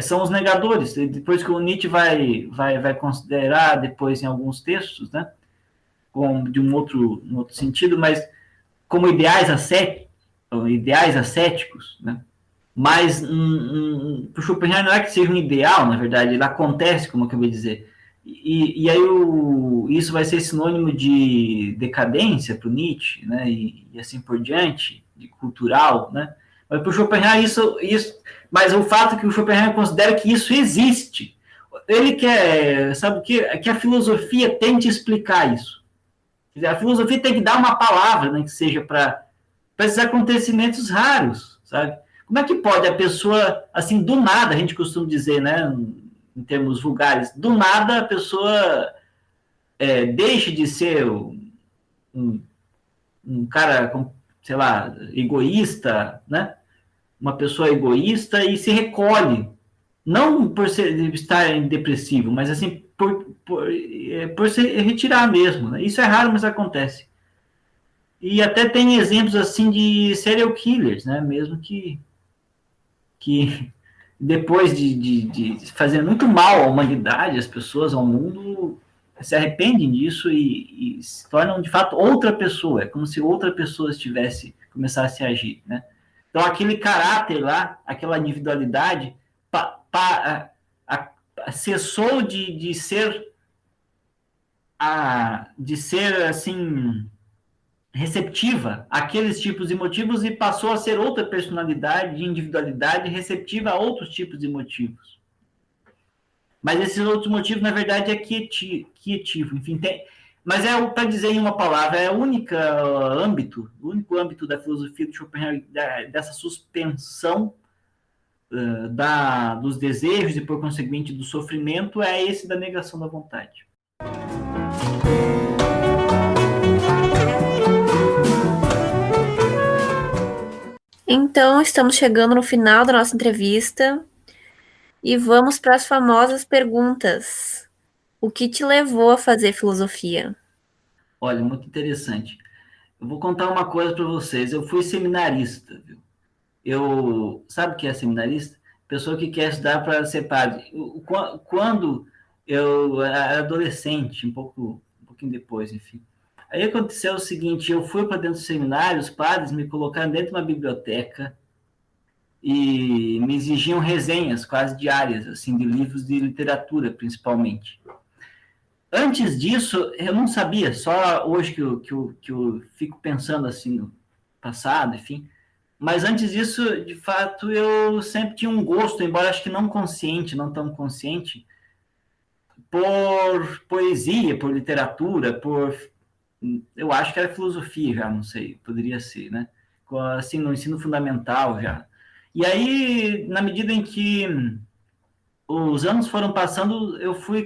Speaker 7: São os negadores. Depois que o Nietzsche vai considerar, depois em alguns textos, né? De um outro sentido, mas como ideais ascéticos, né? Mas para o Schopenhauer não é que seja um ideal, na verdade, ele acontece, como eu acabei de dizer. E aí isso vai ser sinônimo de decadência para o Nietzsche, né? E assim por diante, de cultural, né? Mas para o Schopenhauer mas o fato é que o Schopenhauer considera que isso existe. Ele quer, sabe o quê? Que a filosofia tente explicar isso. Quer dizer, a filosofia tem que dar uma palavra, né, que seja para esses acontecimentos raros, sabe? Como é que pode a pessoa, assim, do nada, a gente costuma dizer, né, em termos vulgares, do nada a pessoa deixa de ser um cara, sei lá, egoísta, né? Uma pessoa egoísta e se recolhe. Não por estar depressivo, mas assim, por se retirar mesmo. Né? Isso é raro, mas acontece. E até tem exemplos assim de serial killers, né? Mesmo que depois de fazer muito mal à humanidade, às pessoas, ao mundo, se arrependem disso e se tornam, de fato, outra pessoa. É como se outra pessoa começasse a agir, né? Então, aquele caráter lá, aquela individualidade, cessou de ser assim, receptiva àqueles tipos de motivos e passou a ser outra personalidade, de individualidade receptiva a outros tipos de motivos. Mas esses outros motivos, na verdade, é quietivo. Enfim, mas para dizer em uma palavra, é o único âmbito da filosofia do Schopenhauer, dessa suspensão dos desejos e, por conseguinte, do sofrimento, é esse da negação da vontade.
Speaker 2: Então, estamos chegando no final da nossa entrevista e vamos para as famosas perguntas. O que te levou a fazer filosofia?
Speaker 7: Olha, muito interessante. Eu vou contar uma coisa para vocês. Eu fui seminarista, viu? Sabe o que é seminarista? Pessoa que quer estudar para ser padre. Quando eu era adolescente, um pouquinho depois, enfim. Aí aconteceu o seguinte, eu fui para dentro do seminário, os padres me colocaram dentro de uma biblioteca e me exigiam resenhas quase diárias, assim, de livros de literatura, principalmente. Antes disso, eu não sabia, só hoje que eu fico pensando assim no passado, enfim. Mas antes disso, de fato, eu sempre tinha um gosto, embora acho que não consciente, não tão consciente, por poesia, por literatura, eu acho que era filosofia já, não sei, poderia ser, né? Assim, no ensino fundamental já. E aí, na medida em que os anos foram passando, eu fui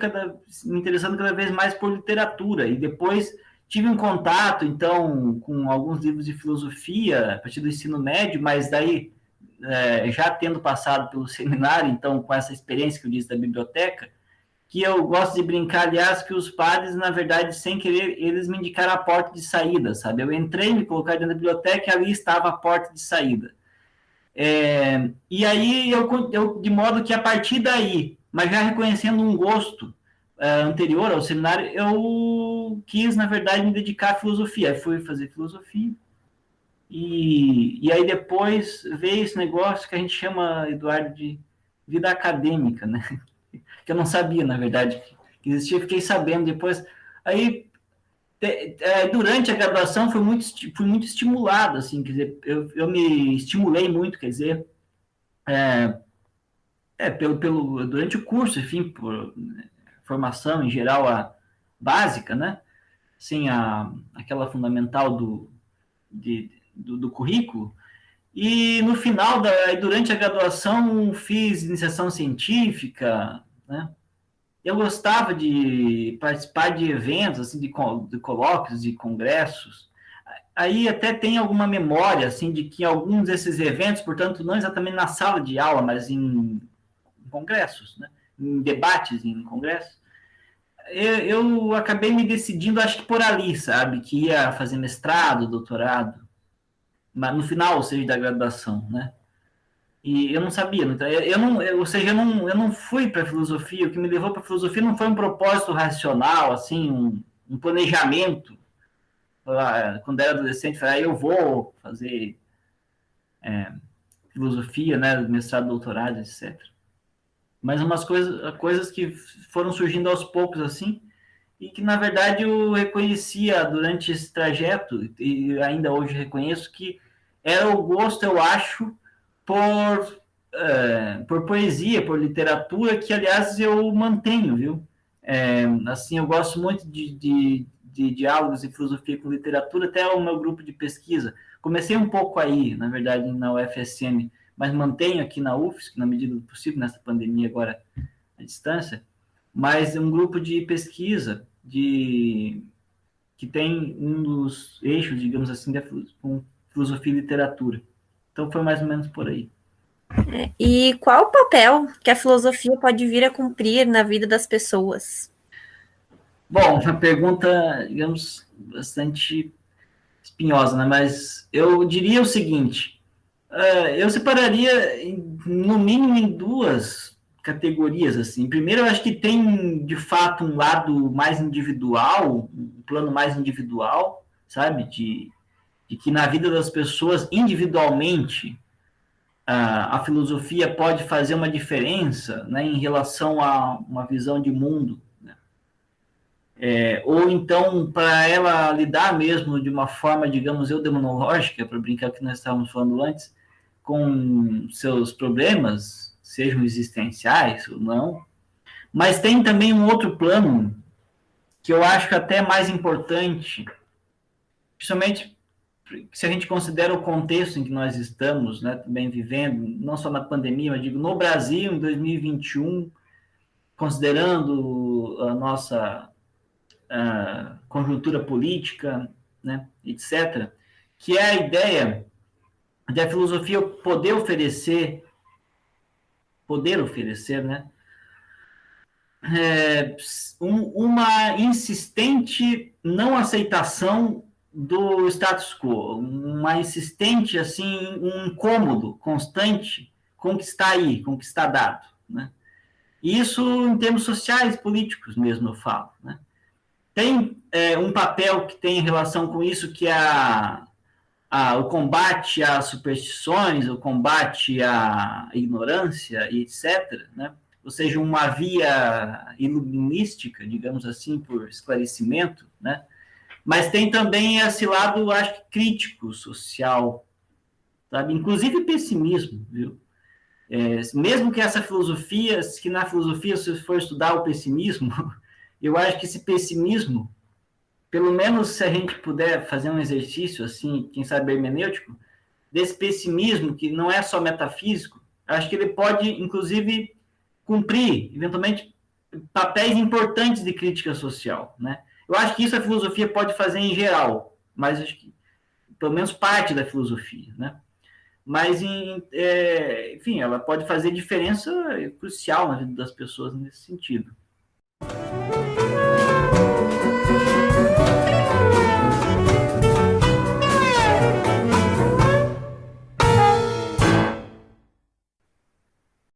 Speaker 7: me interessando cada vez mais por literatura, e depois tive um contato, então, com alguns livros de filosofia, a partir do ensino médio, mas daí, já tendo passado pelo seminário, então, com essa experiência que eu disse da biblioteca, que eu gosto de brincar, aliás, que os padres, na verdade, sem querer, eles me indicaram a porta de saída, sabe? Eu entrei, me coloquei dentro da biblioteca e ali estava a porta de saída. E aí, eu, de modo que a partir daí, mas já reconhecendo um gosto anterior ao seminário, eu quis, na verdade, me dedicar à filosofia. Aí fui fazer filosofia. E aí depois veio esse negócio que a gente chama, Eduardo, de vida acadêmica, né? Que eu não sabia, na verdade, que existia. Fiquei sabendo depois. Aí, durante a graduação, fui muito estimulado, assim, quer dizer, eu me estimulei muito, quer dizer, durante o curso, enfim, por formação em geral básica, né? Assim, aquela fundamental do currículo. E no final, durante a graduação, fiz iniciação científica, né? Eu gostava de participar de eventos, assim, de colóquios, de congressos. aí até tem alguma memória, assim, de que alguns desses eventos, portanto, não exatamente na sala de aula, mas em congressos, né? Em debates, em congressos, eu acabei me decidindo, acho que por ali, sabe? Que ia fazer mestrado, doutorado, mas no final, ou seja, da graduação, né? E eu não sabia, ou seja, eu não fui para a filosofia, o que me levou para a filosofia não foi um propósito racional, assim, um planejamento. Quando era adolescente, falei, eu vou fazer filosofia, né, mestrado, doutorado, etc. Mas umas coisas que foram surgindo aos poucos, assim, e que, na verdade, eu reconhecia durante esse trajeto, e ainda hoje reconheço, que era o gosto, eu acho, por poesia, por literatura, que, aliás, eu mantenho, viu? Assim, eu gosto muito de diálogos e filosofia com literatura, até o meu grupo de pesquisa. Comecei um pouco aí, na verdade, na UFSM, mas mantenho aqui na UFSC, na medida do possível, nessa pandemia agora à distância, mas um grupo de pesquisa que tem um dos eixos, digamos assim, com filosofia e literatura. Então foi mais ou menos por aí.
Speaker 2: E qual o papel que a filosofia pode vir a cumprir na vida das pessoas?
Speaker 7: Bom, uma pergunta, digamos, bastante espinhosa, né? Mas eu diria o seguinte, eu separaria, no mínimo, em duas categorias, assim. Primeiro, eu acho que tem, de fato, um lado mais individual, um plano mais individual, sabe? De que na vida das pessoas, individualmente, a filosofia pode fazer uma diferença, né, em relação a uma visão de mundo, né? Ou então, para ela lidar mesmo de uma forma, digamos, eudemonológica, para brincar que nós estávamos falando antes, com seus problemas, sejam existenciais ou não. Mas tem também um outro plano que eu acho até mais importante, principalmente se a gente considera o contexto em que nós estamos, né, também vivendo, não só na pandemia, mas digo, no Brasil, em 2021, considerando a nossa conjuntura política, né, etc., que é a ideia de a filosofia poder oferecer, né, uma insistente não aceitação do status quo, uma insistente, assim, um incômodo constante com o que está aí, com o que está dado, né? Isso em termos sociais, políticos mesmo, eu falo, né? Tem um papel que tem em relação com isso, que é o combate às superstições, o combate à ignorância, e etc., né? Ou seja, uma via iluminística, digamos assim, por esclarecimento, né? Mas tem também esse lado, acho que, crítico, social, sabe? Inclusive pessimismo, viu? Mesmo que essa filosofia, que na filosofia, se for estudar o pessimismo, eu acho que esse pessimismo, pelo menos se a gente puder fazer um exercício, assim, quem sabe hermenêutico, desse pessimismo, que não é só metafísico, acho que ele pode, inclusive, cumprir, eventualmente, papéis importantes de crítica social, né? Eu acho que isso a filosofia pode fazer em geral, mas acho que pelo menos parte da filosofia, né? Mas, enfim, ela pode fazer diferença crucial na vida das pessoas nesse sentido.